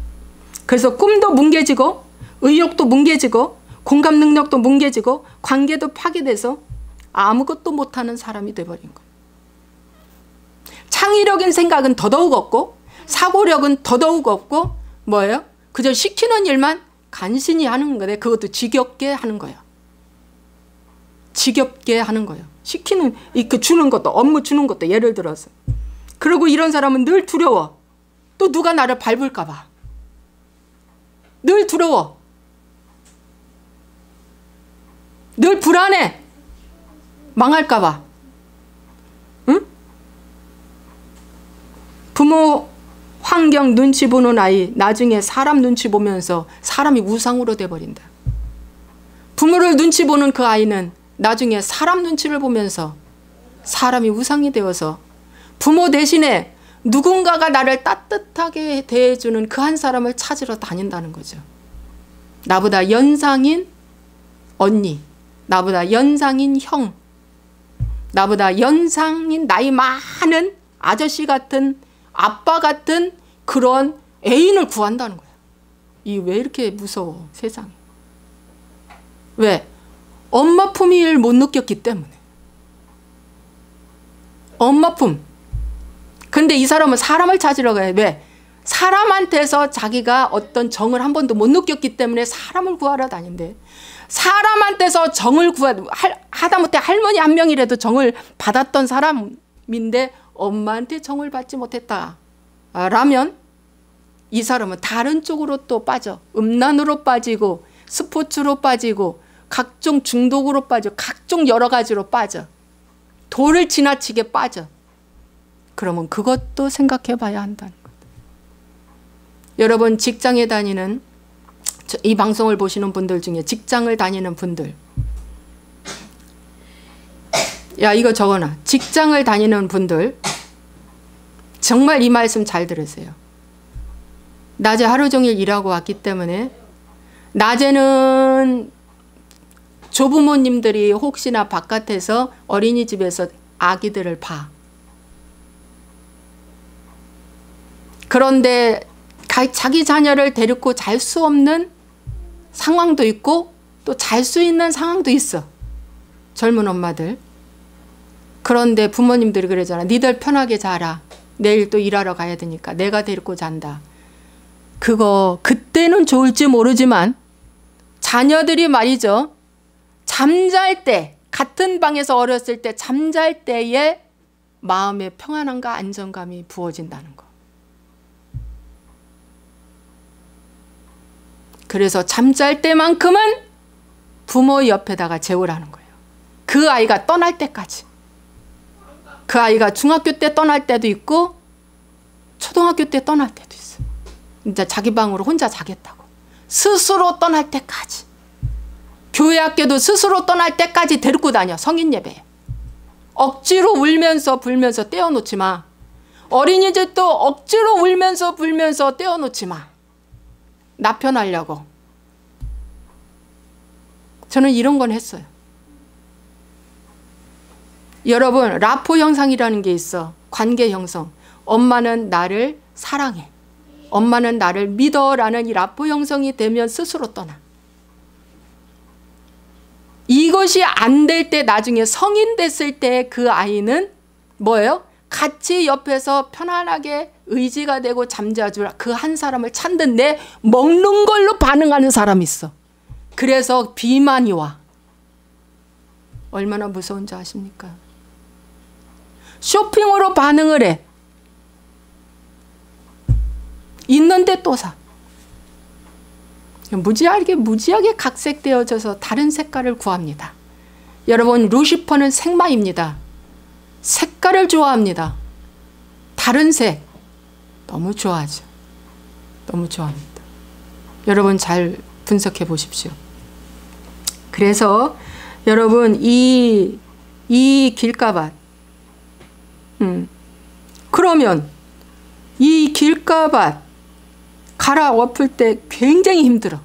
그래서 꿈도 뭉개지고 의욕도 뭉개지고 공감 능력도 뭉개지고 관계도 파괴돼서 아무것도 못하는 사람이 돼버린 거예요. 창의력인 생각은 더더욱 없고 사고력은 더더욱 없고 뭐예요? 그저 시키는 일만 간신히 하는 거예요. 그것도 지겹게 하는 거예요. 지겹게 하는 거예요. 시키는, 주는 것도, 업무 주는 것도 예를 들어서. 그리고 이런 사람은 늘 두려워. 또 누가 나를 밟을까 봐. 늘 두려워. 늘 불안해. 망할까 봐. 응? 부모 환경 눈치 보는 아이 나중에 사람 눈치 보면서 사람이 우상으로 돼버린다. 부모를 눈치 보는 그 아이는 나중에 사람 눈치를 보면서 사람이 우상이 되어서 부모 대신에 누군가가 나를 따뜻하게 대해주는 그 한 사람을 찾으러 다닌다는 거죠. 나보다 연상인 언니, 나보다 연상인 형, 나보다 연상인 나이 많은 아저씨 같은 아빠 같은 그런 애인을 구한다는 거야. 이 왜 이렇게 무서워 세상에. 왜? 엄마 품위를 못 느꼈기 때문에. 엄마 품. 근데 이 사람은 사람을 찾으러 가요. 왜? 사람한테서 자기가 어떤 정을 한 번도 못 느꼈기 때문에 사람을 구하러 다닌대. 사람한테서 정을 하다못해 할머니 한 명이라도 정을 받았던 사람인데 엄마한테 정을 받지 못했다 라면 이 사람은 다른 쪽으로 또 빠져. 음란으로 빠지고 스포츠로 빠지고 각종 중독으로 빠져. 각종 여러 가지로 빠져. 도를 지나치게 빠져. 그러면 그것도 생각해 봐야 한다는 것. 여러분 직장에 다니는 이 방송을 보시는 분들 중에 직장을 다니는 분들, 야 이거 적어놔. 직장을 다니는 분들 정말 이 말씀 잘 들으세요. 낮에 하루 종일 일하고 왔기 때문에 낮에는 조부모님들이 혹시나 바깥에서 어린이집에서 아기들을 봐. 그런데 자기 자녀를 데리고 잘 수 없는 상황도 있고 또 잘 수 있는 상황도 있어. 젊은 엄마들. 그런데 부모님들이 그러잖아. 니들 편하게 자라. 내일 또 일하러 가야 되니까 내가 데리고 잔다. 그거 그때는 좋을지 모르지만 자녀들이 말이죠. 잠잘 때 같은 방에서 어렸을 때 잠잘 때에 마음의 평안함과 안정감이 부어진다는 거. 그래서 잠잘 때만큼은 부모 옆에다가 재우라는 거예요. 그 아이가 떠날 때까지. 그 아이가 중학교 때 떠날 때도 있고 초등학교 때 떠날 때도 있어. 이제 자기 방으로 혼자 자겠다고. 스스로 떠날 때까지. 교회 학교도 스스로 떠날 때까지 데리고 다녀. 성인 예배에. 억지로 울면서 불면서 떼어놓지 마. 어린이집도 억지로 울면서 불면서 떼어놓지 마. 나 편하려고. 저는 이런 건 했어요. 여러분 라포 형상이라는 게 있어. 관계 형성. 엄마는 나를 사랑해. 엄마는 나를 믿어 라는 이 라포 형성이 되면 스스로 떠나. 이것이 안 될 때 나중에 성인 됐을 때 그 아이는 뭐예요? 같이 옆에서 편안하게 의지가 되고 잠자줄 그 한 사람을 찾는데 먹는 걸로 반응하는 사람이 있어. 그래서 비만이 와. 얼마나 무서운지 아십니까? 쇼핑으로 반응을 해. 있는데 또 사. 무지하게 각색되어져서 다른 색깔을 구합니다. 여러분 루시퍼는 색마입니다. 색깔을 좋아합니다. 다른 색 너무 좋아하죠. 너무 좋아합니다. 여러분 잘 분석해 보십시오. 그래서 여러분 이 길가밭 그러면 이 길가밭 갈아엎을 때 굉장히 힘들어.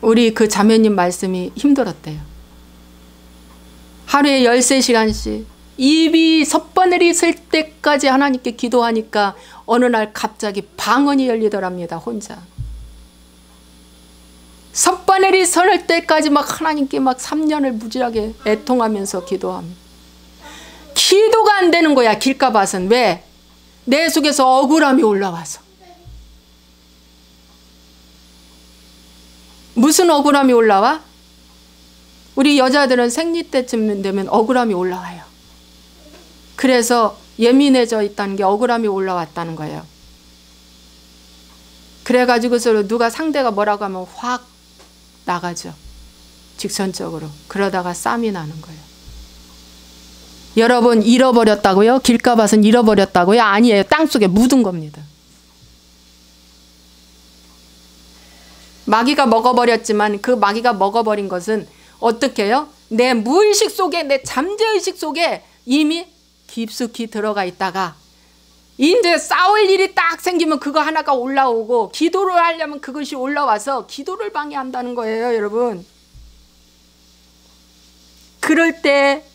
우리 그 자매님 말씀이 힘들었대요. 하루에 13시간씩 입이 섭바늘이 쓸 때까지 하나님께 기도하니까 어느 날 갑자기 방언이 열리더랍니다. 혼자. 섭바늘이 설 때까지 막 하나님께 막 3년을 무지하게 애통하면서 기도합니다. 기도가 안 되는 거야. 길가밭은. 왜? 내 속에서 억울함이 올라와서. 무슨 억울함이 올라와? 우리 여자들은 생리 때쯤 되면 억울함이 올라와요. 그래서 예민해져 있다는 게 억울함이 올라왔다는 거예요. 그래가지고서 누가 상대가 뭐라고 하면 확 나가죠. 직선적으로. 그러다가 쌈이 나는 거예요. 여러분 잃어버렸다고요? 길가밭은 잃어버렸다고요? 아니에요. 땅속에 묻은 겁니다. 마귀가 먹어버렸지만 그 마귀가 먹어버린 것은 어떻게 해요? 내 무의식 속에, 내 잠재의식 속에 이미 깊숙이 들어가 있다가 이제 싸울 일이 딱 생기면 그거 하나가 올라오고 기도를 하려면 그것이 올라와서 기도를 방해한다는 거예요, 여러분. 그럴 때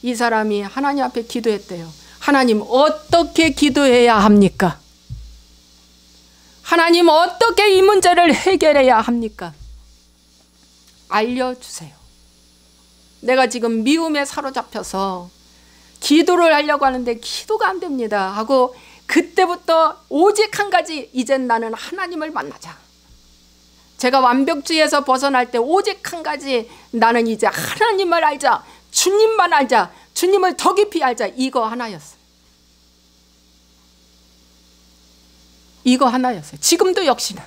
이 사람이 하나님 앞에 기도했대요. 하나님 어떻게 기도해야 합니까? 하나님 어떻게 이 문제를 해결해야 합니까? 알려주세요. 내가 지금 미움에 사로잡혀서 기도를 하려고 하는데 기도가 안 됩니다 하고 그때부터 오직 한 가지, 이젠 나는 하나님을 만나자. 제가 완벽주의에서 벗어날 때 오직 한 가지, 나는 이제 하나님을 알자. 주님만 알자. 주님을 더 깊이 알자. 이거 하나였어요. 이거 하나였어요. 지금도 역시나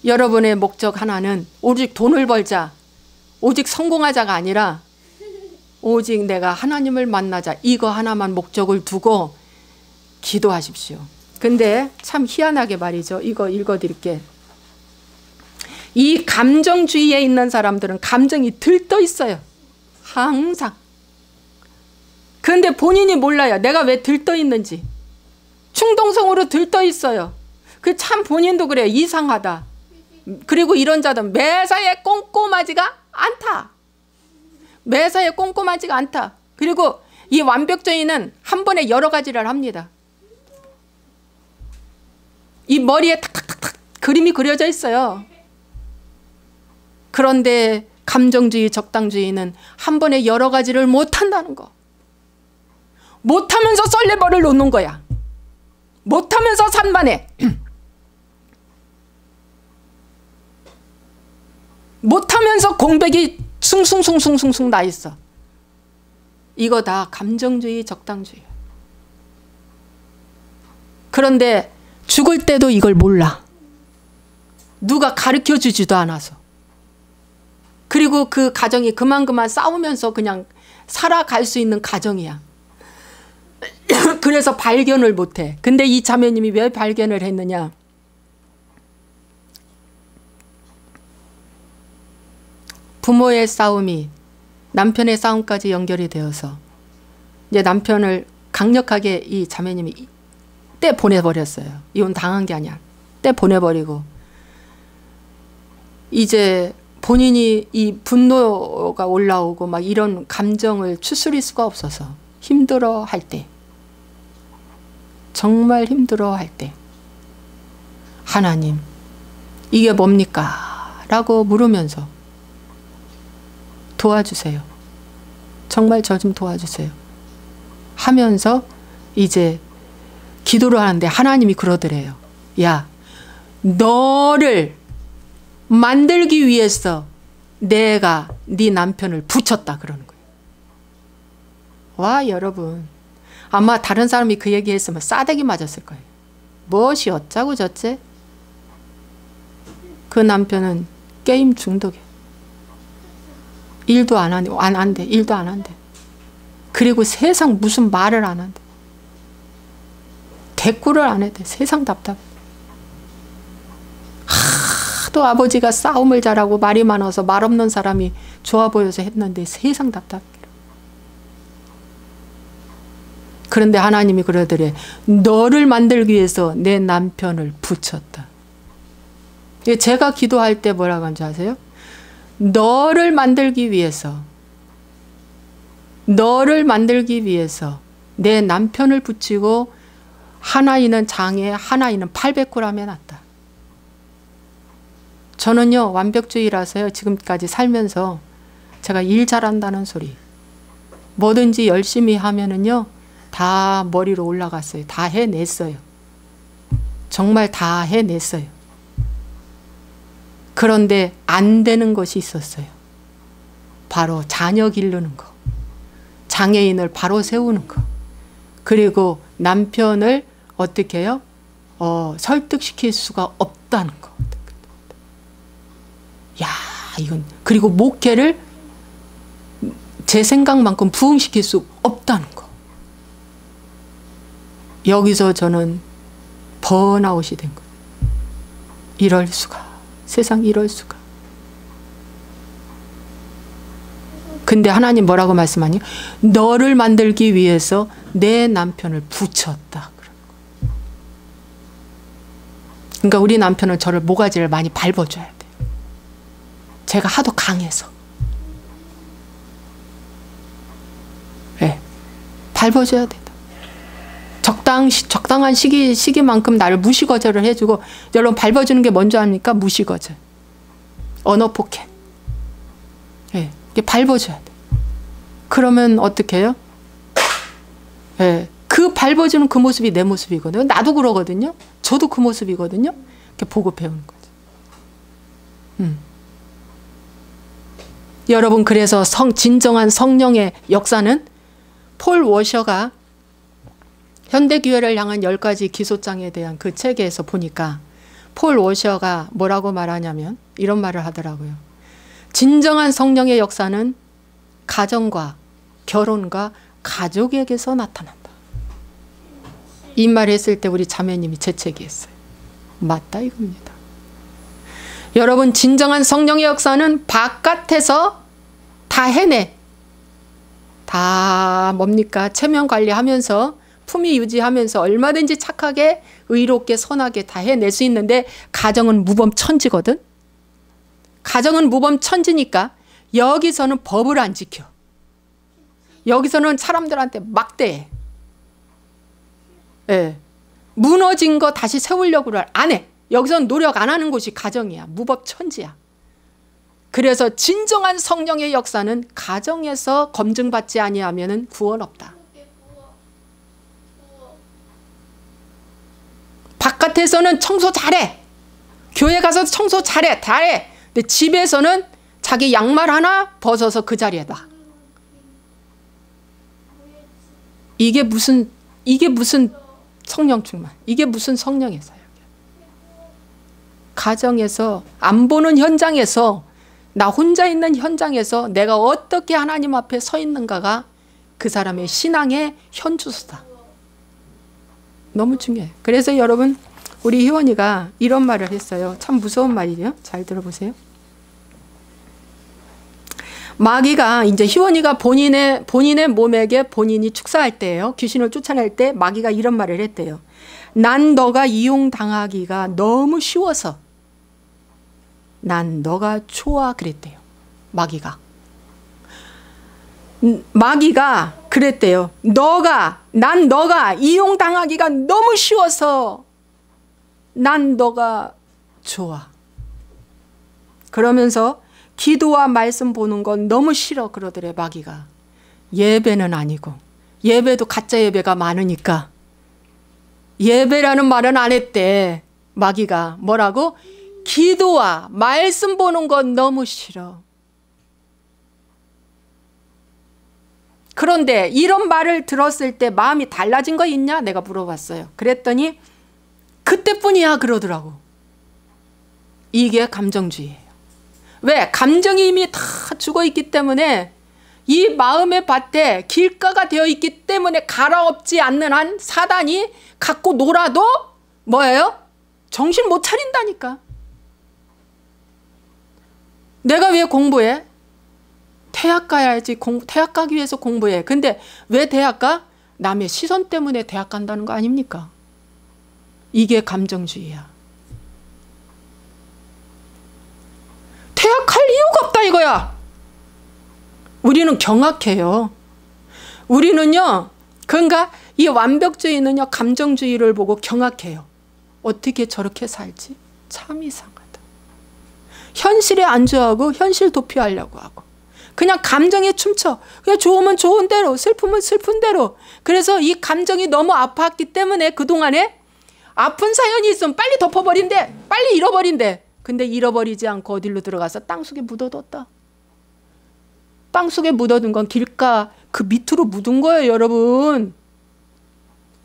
여러분의 목적 하나는 오직 돈을 벌자, 오직 성공하자가 아니라 오직 내가 하나님을 만나자, 이거 하나만 목적을 두고 기도하십시오. 근데 참 희한하게 말이죠. 이거 읽어드릴게. 이 감정주의에 있는 사람들은 감정이 들떠 있어요. 항상. 근데 본인이 몰라요. 내가 왜 들떠 있는지. 충동성으로 들떠 있어요. 그 참 본인도 그래요. 이상하다. 그리고 이런 자들은 매사에 꼼꼼하지가 않다. 매사에 꼼꼼하지가 않다. 그리고 이 완벽주의는 한 번에 여러 가지를 합니다. 이 머리에 탁탁탁탁 그림이 그려져 있어요. 그런데 감정주의, 적당주의는 한 번에 여러 가지를 못한다는 거. 못하면서 썰레벌을 놓는 거야. 못하면서 산만해. 못하면서 공백이 숭숭숭숭숭숭 나 있어. 이거 다 감정주의, 적당주의. 그런데 죽을 때도 이걸 몰라. 누가 가르쳐주지도 않아서. 그리고 그 가정이 그만 싸우면서 그냥 살아갈 수 있는 가정이야. 그래서 발견을 못해. 근데 이 자매님이 왜 발견을 했느냐? 부모의 싸움이 남편의 싸움까지 연결이 되어서 이제 남편을 강력하게 이 자매님이 떼 보내버렸어요. 이혼 당한 게 아니야. 떼 보내버리고 이제 본인이 이 분노가 올라오고 막 이런 감정을 추스릴 수가 없어서 힘들어할 때, 정말 힘들어할 때 하나님 이게 뭡니까? 라고 물으면서 도와주세요. 정말 저 좀 도와주세요. 하면서 이제 기도를 하는데 하나님이 그러더래요. 야, 너를 만들기 위해서 내가 네 남편을 붙였다 그러는 거예요. 와, 여러분. 아마 다른 사람이 그 얘기했으면 싸대기 맞았을 거예요. 무엇이 어쩌고 저쩌? 그 남편은 게임 중독이에요. 일도 안 한대. 일도 안 한대. 그리고 세상 무슨 말을 안 한대. 대꾸를 안 해대. 세상 답답해. 하도 아버지가 싸움을 잘하고 말이 많아서 말 없는 사람이 좋아 보여서 했는데 세상 답답해. 그런데 하나님이 그러더래. 너를 만들기 위해서 내 남편을 붙였다. 제가 기도할 때 뭐라고 하는지 아세요? 너를 만들기 위해서, 너를 만들기 위해서 내 남편을 붙이고 하나이는 장에 하나이는 800g에 놨다. 저는요 완벽주의라서요 지금까지 살면서 제가 일 잘한다는 소리 뭐든지 열심히 하면은요 다 머리로 올라갔어요. 다 해냈어요. 정말 다 해냈어요. 그런데 안 되는 것이 있었어요. 바로 자녀 기르는 거. 장애인을 바로 세우는 거. 그리고 남편을 어떻게 해요? 설득시킬 수가 없다는 거. 야, 이건. 그리고 목회를 제 생각만큼 부흥시킬 수 없다는 거. 여기서 저는 번아웃이 된 거예요. 이럴 수가. 세상 이럴 수가. 근데 하나님 뭐라고 말씀하니? 너를 만들기 위해서 내 남편을 붙였다. 그러니까 우리 남편은 저를 모가지를 많이 밟아줘야 돼요. 제가 하도 강해서. 네, 밟아줘야 된다. 적당한 시기만큼 나를 무시거절을 해주고, 여러분 밟아주는 게 뭔지 압니까? 무시거절. 언어 폭행. 네, 이게 밟아줘야 돼. 그러면 어떻게 해요? 네, 그 밟아주는 그 모습이 내 모습이거든요. 나도 그러거든요. 저도 그 모습이거든요. 이렇게 보고 배우는 거죠. 여러분, 그래서 진정한 성령의 역사는 폴 워셔가 현대교회를 향한 10가지 기소장에 대한 그 책에서 보니까 폴 워셔가 뭐라고 말하냐면 이런 말을 하더라고요. 진정한 성령의 역사는 가정과 결혼과 가족에게서 나타난다. 이 말 했을 때 우리 자매님이 재채기했어요. 맞다 이겁니다. 여러분, 진정한 성령의 역사는 바깥에서 다 해내. 다 뭡니까? 체면 관리하면서 품위 유지하면서 얼마든지 착하게 의롭게 선하게 다 해낼 수 있는데, 가정은 무범천지거든. 가정은 무범천지니까 여기서는 법을 안 지켜. 여기서는 사람들한테 막대해. 예. 무너진 거 다시 세우려고 안 해. 여기서는 노력 안 하는 곳이 가정이야. 무법천지야. 그래서 진정한 성령의 역사는 가정에서 검증받지 아니하면 구원 없다. 바깥에서는 청소 잘해. 교회 가서 청소 잘해. 근데 집에서는 자기 양말 하나 벗어서 그 자리에 놔. 이게 무슨 성령 충만. 이게 무슨 성령의 사역이야. 가정에서 안 보는 현장에서, 나 혼자 있는 현장에서 내가 어떻게 하나님 앞에 서 있는가가 그 사람의 신앙의 현주소다. 너무 중요해요. 그래서 여러분, 우리 희원이가 이런 말을 했어요. 참 무서운 말이에요. 잘 들어보세요. 마귀가, 이제 희원이가 본인의 몸에게 본인이 축사할 때예요. 귀신을 쫓아낼 때 마귀가 이런 말을 했대요. 난 너가 이용당하기가 너무 쉬워서 난 너가 좋아 그랬대요. 마귀가 그랬대요. 난 너가 이용당하기가 너무 쉬워서 난 너가 좋아. 그러면서 기도와 말씀 보는 건 너무 싫어 그러더래. 마귀가. 예배는 아니고, 예배도 가짜 예배가 많으니까 예배라는 말은 안 했대. 마귀가 뭐라고? 기도와 말씀 보는 건 너무 싫어. 그런데 이런 말을 들었을 때 마음이 달라진 거 있냐? 내가 물어봤어요. 그랬더니 그때뿐이야 그러더라고. 이게 감정주의예요. 왜? 감정이 이미 다 죽어있기 때문에, 이 마음의 밭에 길가가 되어 있기 때문에 갈아엎지 않는 한 사단이 갖고 놀아도 뭐예요? 정신 못 차린다니까. 내가 왜 공부해? 대학 가야지. 대학 가기 위해서 공부해. 근데 왜 대학 가? 남의 시선 때문에 대학 간다는 거 아닙니까? 이게 감정주의야. 대학할 이유가 없다 이거야. 우리는 경악해요. 우리는요, 그러니까 이 완벽주의는요, 감정주의를 보고 경악해요. 어떻게 저렇게 살지? 참 이상하다. 현실에 안주하고 현실 도피하려고 하고 그냥 감정에 춤춰. 그냥 좋으면 좋은 대로, 슬프면 슬픈 대로. 그래서 이 감정이 너무 아팠기 때문에 그동안에 아픈 사연이 있으면 빨리 덮어버린대. 빨리 잃어버린대. 근데 잃어버리지 않고 어디로 들어가서 땅속에 묻어뒀다. 땅속에 묻어둔 건 길가 그 밑으로 묻은 거예요, 여러분.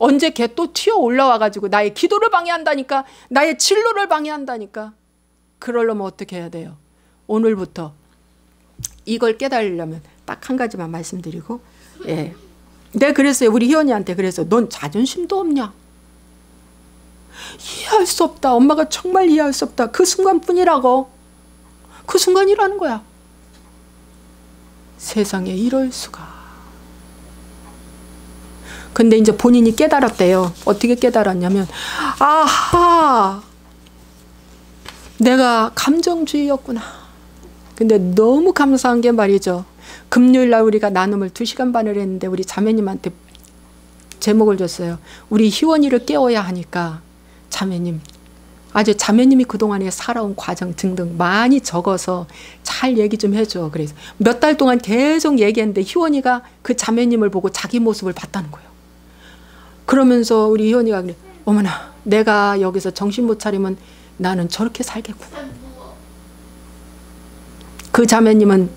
언제 걔 또 튀어 올라와가지고 나의 기도를 방해한다니까. 나의 진로를 방해한다니까. 그러려면 어떻게 해야 돼요? 오늘부터 이걸 깨달으려면 딱 한 가지만 말씀드리고, 예. 내가 그랬어요. 우리 희원이한테 그래서 넌 자존심도 없냐? 이해할 수 없다. 엄마가 정말 이해할 수 없다. 그 순간뿐이라고. 그 순간이라는 거야. 세상에 이럴 수가. 근데 이제 본인이 깨달았대요. 어떻게 깨달았냐면, 아하, 내가 감정주의였구나. 근데 너무 감사한 게 말이죠. 금요일날 우리가 나눔을 2시간 반을 했는데 우리 자매님한테 제목을 줬어요. 우리 희원이를 깨워야 하니까 자매님, 아주 자매님이 그동안에 살아온 과정 등등 많이 적어서 잘 얘기 좀 해줘. 그래서 몇 달 동안 계속 얘기했는데 희원이가 그 자매님을 보고 자기 모습을 봤다는 거예요. 그러면서 우리 희원이가 그래, 어머나 내가 여기서 정신 못 차리면 나는 저렇게 살겠구나. 그 자매님은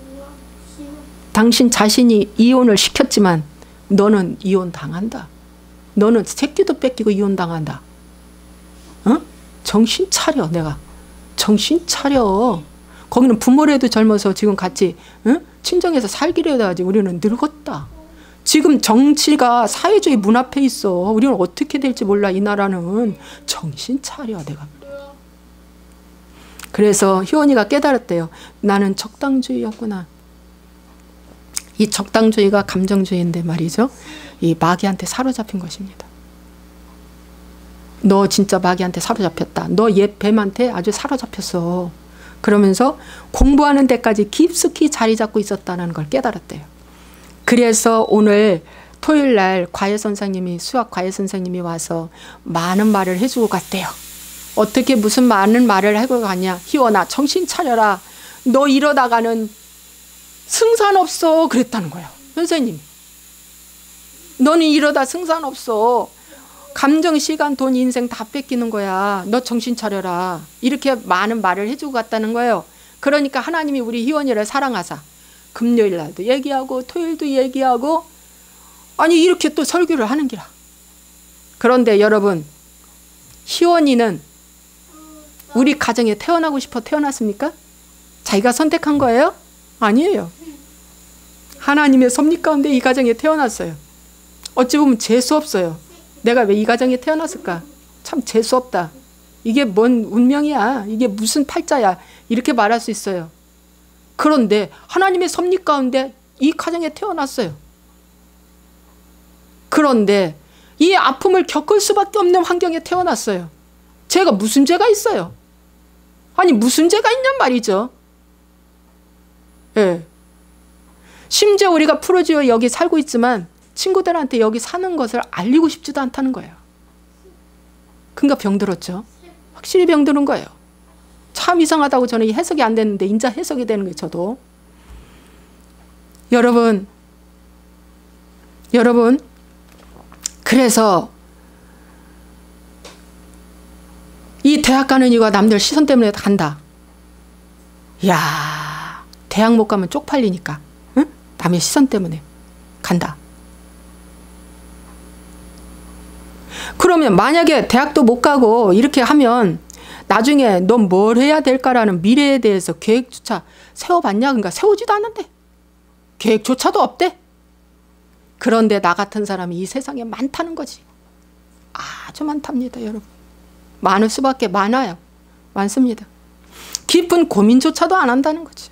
당신 자신이 이혼을 시켰지만 너는 이혼 당한다. 너는 새끼도 뺏기고 이혼 당한다. 어? 정신 차려. 내가 정신 차려. 거기는 부모라도 젊어서 지금 같이 친정에서 살기로 해야지. 우리는 늙었다. 지금 정치가 사회주의 문 앞에 있어. 우리는 어떻게 될지 몰라. 이 나라는. 정신 차려. 내가 그래서 희원이가 깨달았대요. 나는 적당주의였구나. 이 적당주의가 감정주의인데 말이죠. 이 마귀한테 사로잡힌 것입니다. 너 진짜 마귀한테 사로잡혔다. 너 옛 뱀한테 아주 사로잡혔어. 그러면서 공부하는 데까지 깊숙이 자리 잡고 있었다는 걸 깨달았대요. 그래서 오늘 토요일 날 과외 선생님이, 수학 과외 선생님이 와서 많은 말을 해주고 갔대요. 어떻게 무슨 많은 말을 하고 가냐. 희원아 정신 차려라. 너 이러다가는 승산 없어. 그랬다는 거예요. 선생님. 너는 이러다 승산 없어. 감정, 시간, 돈, 인생 다 뺏기는 거야. 너 정신 차려라. 이렇게 많은 말을 해주고 갔다는 거예요. 그러니까 하나님이 우리 희원이를 사랑하사 금요일 날도 얘기하고 토요일도 얘기하고 아니 이렇게 또 설교를 하는 기라. 그런데 여러분, 희원이는 우리 가정에 태어나고 싶어 태어났습니까? 자기가 선택한 거예요? 아니에요. 하나님의 섭리 가운데 이 가정에 태어났어요. 어찌 보면 재수 없어요. 내가 왜 이 가정에 태어났을까? 참 재수 없다. 이게 뭔 운명이야. 이게 무슨 팔자야. 이렇게 말할 수 있어요. 그런데 하나님의 섭리 가운데 이 가정에 태어났어요. 그런데 이 아픔을 겪을 수밖에 없는 환경에 태어났어요. 제가 무슨 죄가 있어요? 아니 무슨 죄가 있냔 말이죠. 예. 심지어 우리가 프로지오 여기 살고 있지만 친구들한테 여기 사는 것을 알리고 싶지도 않다는 거예요. 그러니까 병들었죠. 확실히 병드는 거예요. 참 이상하다고 저는 해석이 안 됐는데 인자 해석이 되는 거예요. 저도. 여러분 그래서 이 대학 가는 이유가 남들 시선 때문에 간다. 이야, 대학 못 가면 쪽팔리니까. 응? 남의 시선 때문에 간다. 그러면 만약에 대학도 못 가고 이렇게 하면 나중에 넌 뭘 해야 될까라는 미래에 대해서 계획조차 세워봤냐? 그러니까 세우지도 않는데. 계획조차도 없대. 그런데 나 같은 사람이 이 세상에 많다는 거지. 아주 많답니다, 여러분. 많을 수밖에 많아요. 많습니다. 깊은 고민조차도 안 한다는 거지.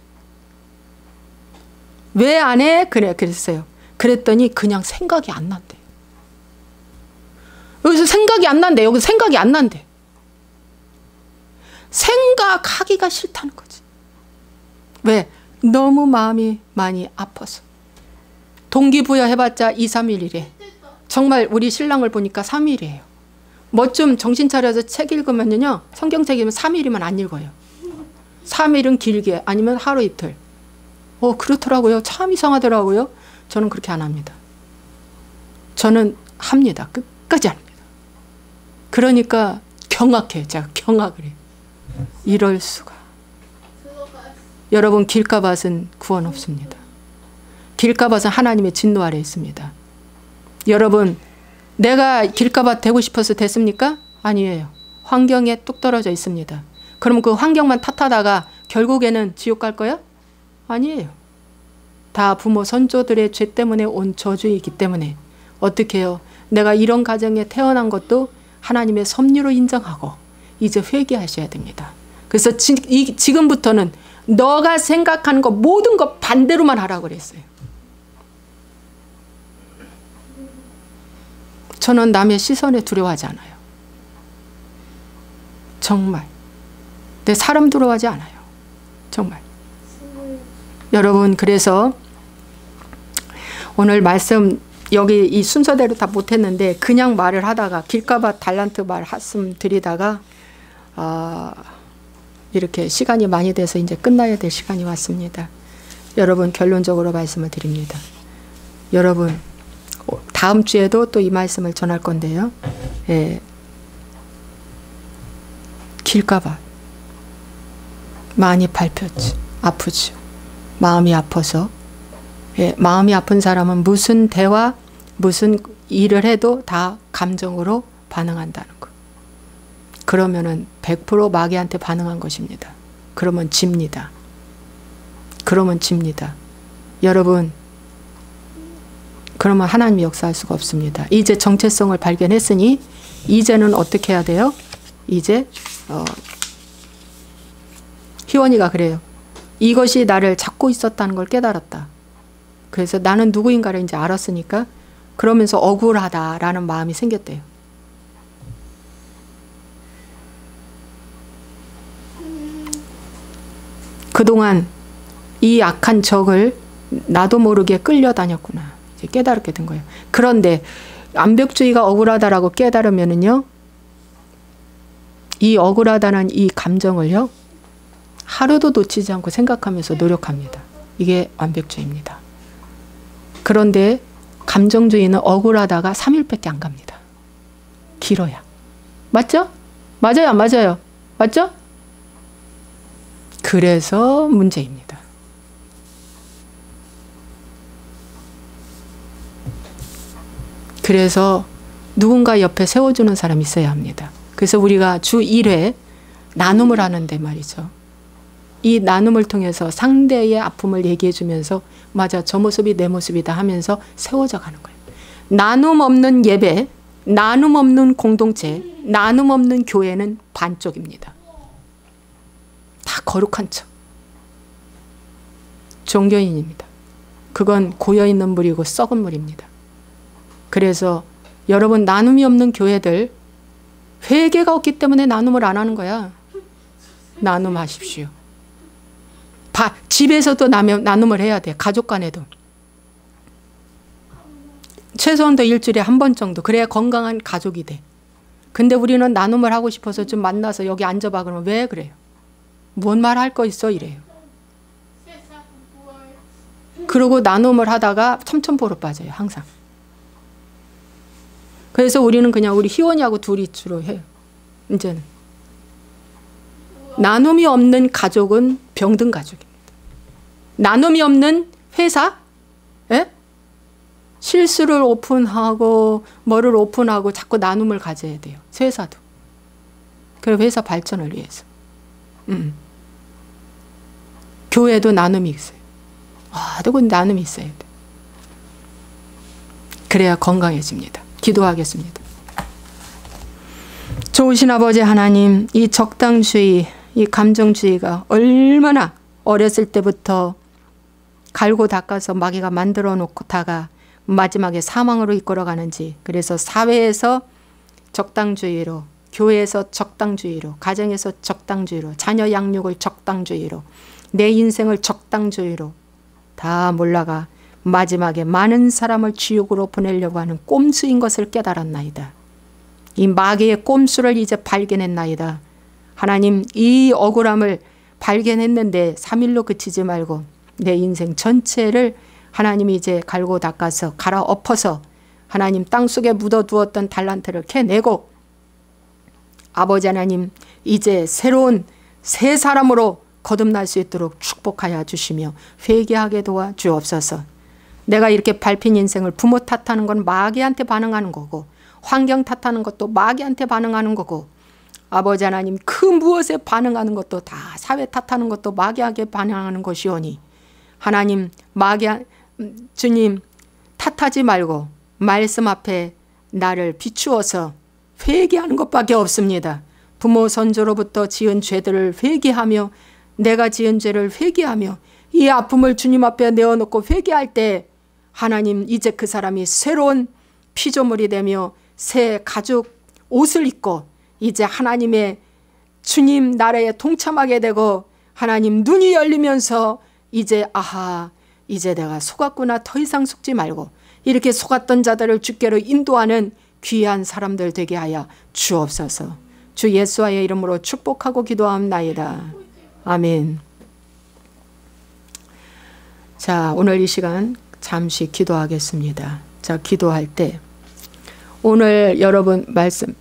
왜 안 해? 그랬어요. 그랬더니 그냥 생각이 안 난대. 여기서 생각이 안 난대. 여기서 생각이 안 난대. 생각하기가 싫다는 거지. 왜? 너무 마음이 많이 아파서. 동기부여 해봤자 2, 3일이래. 정말 우리 신랑을 보니까 3일이에요. 뭐 좀 정신 차려서 책 읽으면요. 성경책 읽으면 3일이면 안 읽어요. 3일은 길게 아니면 하루 이틀. 그렇더라고요. 참 이상하더라고요. 저는 그렇게 안 합니다. 저는 합니다. 끝까지 합니다. 그러니까 경악해. 제가 경악을 해요. 이럴 수가. 여러분 길가밭은 구원 없습니다. 길가밭은 하나님의 진노 아래 있습니다. 여러분 내가 길가밭 되고 싶어서 됐습니까? 아니에요. 환경에 뚝 떨어져 있습니다. 그럼 그 환경만 탓하다가 결국에는 지옥 갈 거야? 아니에요. 다 부모 선조들의 죄 때문에 온 저주이기 때문에 어떻게 해요? 내가 이런 가정에 태어난 것도 하나님의 섭리로 인정하고 이제 회개하셔야 됩니다. 그래서 지금부터는 너가 생각하는 거 모든 거 반대로만 하라고 그랬어요. 저는 남의 시선에 두려워하지 않아요. 정말. 내 사람 두려워하지 않아요. 정말. 여러분, 그래서 오늘 말씀 여기 이 순서대로 다 못했는데 그냥 말을 하다가 길가밭 달란트 말씀 드리다가 이렇게 시간이 많이 돼서 이제 끝나야 될 시간이 왔습니다. 여러분, 결론적으로 말씀을 드립니다. 여러분, 다음 주에도 또 이 말씀을 전할 건데요. 예. 길가밭 많이 밟혔지, 아프죠. 마음이 아파서. 예, 마음이 아픈 사람은 무슨 대화, 무슨 일을 해도 다 감정으로 반응한다는 거. 그러면은 100% 마귀한테 반응한 것입니다. 그러면 집니다. 그러면 집니다. 여러분, 그러면 하나님이 역사할 수가 없습니다. 이제 정체성을 발견했으니 이제는 어떻게 해야 돼요? 이제 희원이가 그래요. 이것이 나를 잡고 있었다는 걸 깨달았다. 그래서 나는 누구인가를 이제 알았으니까 그러면서 억울하다라는 마음이 생겼대요. 그동안 이 악한 적을 나도 모르게 끌려다녔구나. 이제 깨달게 된 거예요. 그런데 완벽주의가 억울하다라고 깨달으면은요, 이 억울하다는 이 감정을요, 하루도 놓치지 않고 생각하면서 노력합니다. 이게 완벽주의입니다. 그런데 감정주의는 억울하다가 3일밖에 안 갑니다. 길어야. 맞죠? 맞아요, 안 맞아요? 맞죠? 그래서 문제입니다. 그래서 누군가 옆에 세워주는 사람이 있어야 합니다. 그래서 우리가 주 1회 나눔을 하는데 말이죠. 이 나눔을 통해서 상대의 아픔을 얘기해 주면서 맞아, 저 모습이 내 모습이다 하면서 세워져 가는 거예요. 나눔 없는 예배, 나눔 없는 공동체, 나눔 없는 교회는 반쪽입니다. 다 거룩한 척. 종교인입니다. 그건 고여있는 물이고 썩은 물입니다. 그래서 여러분, 나눔이 없는 교회들, 회개가 없기 때문에 나눔을 안 하는 거야. 나눔하십시오. 집에서도 나눔을 해야 돼. 가족 간에도. 최소한도 일주일에 한 번 정도. 그래야 건강한 가족이 돼. 근데 우리는 나눔을 하고 싶어서 좀 만나서 여기 앉아봐. 그러면 왜 그래요? 뭔 말 할 거 있어? 이래요. 그러고 나눔을 하다가 삼천포로 빠져요. 항상. 그래서 우리는 그냥 우리 희원이하고 둘이 주로 해요. 이제는. 나눔이 없는 가족은 병든 가족입니다. 나눔이 없는 회사, 예? 실수를 오픈하고 뭐를 오픈하고 자꾸 나눔을 가져야 돼요. 회사도. 그리고 회사 발전을 위해서. 교회도 나눔이 있어요. 누군 나눔이 있어야 돼. 그래야 건강해집니다. 기도하겠습니다. 좋으신 아버지 하나님, 이 적당주의, 이 감정주의가 얼마나 어렸을 때부터 갈고 닦아서 마귀가 만들어 놓다가 마지막에 사망으로 이끌어가는지, 그래서 사회에서 적당주의로, 교회에서 적당주의로, 가정에서 적당주의로, 자녀 양육을 적당주의로, 내 인생을 적당주의로 다 몰라가 마지막에 많은 사람을 지옥으로 보내려고 하는 꼼수인 것을 깨달았나이다. 이 마귀의 꼼수를 이제 발견했나이다. 하나님, 이 억울함을 발견했는데 3일로 그치지 말고 내 인생 전체를 하나님이 이제 갈고 닦아서 갈아엎어서 하나님 땅속에 묻어두었던 달란트를 캐내고 아버지 하나님, 이제 새로운 새 사람으로 거듭날 수 있도록 축복하여 주시며 회개하게 도와주옵소서. 내가 이렇게 밟힌 인생을 부모 탓하는 건 마귀한테 반응하는 거고 환경 탓하는 것도 마귀한테 반응하는 거고, 아버지 하나님 그 무엇에 반응하는 것도 다 사회 탓하는 것도 마귀에게 반응하는 것이오니 하나님 주님 탓하지 말고 말씀 앞에 나를 비추어서 회개하는 것밖에 없습니다. 부모 선조로부터 지은 죄들을 회개하며 내가 지은 죄를 회개하며 이 아픔을 주님 앞에 내어놓고 회개할 때 하나님 이제 그 사람이 새로운 피조물이 되며 새 가죽 옷을 입고 이제 하나님의 주님 나라에 동참하게 되고 하나님 눈이 열리면서 이제 아하 이제 내가 속았구나 더 이상 속지 말고 이렇게 속았던 자들을 주께로 인도하는 귀한 사람들 되게 하여 주옵소서. 주 예수와의 이름으로 축복하고 기도합나이다. 아멘. 자, 오늘 이 시간 잠시 기도하겠습니다. 자, 기도할 때 오늘 여러분 말씀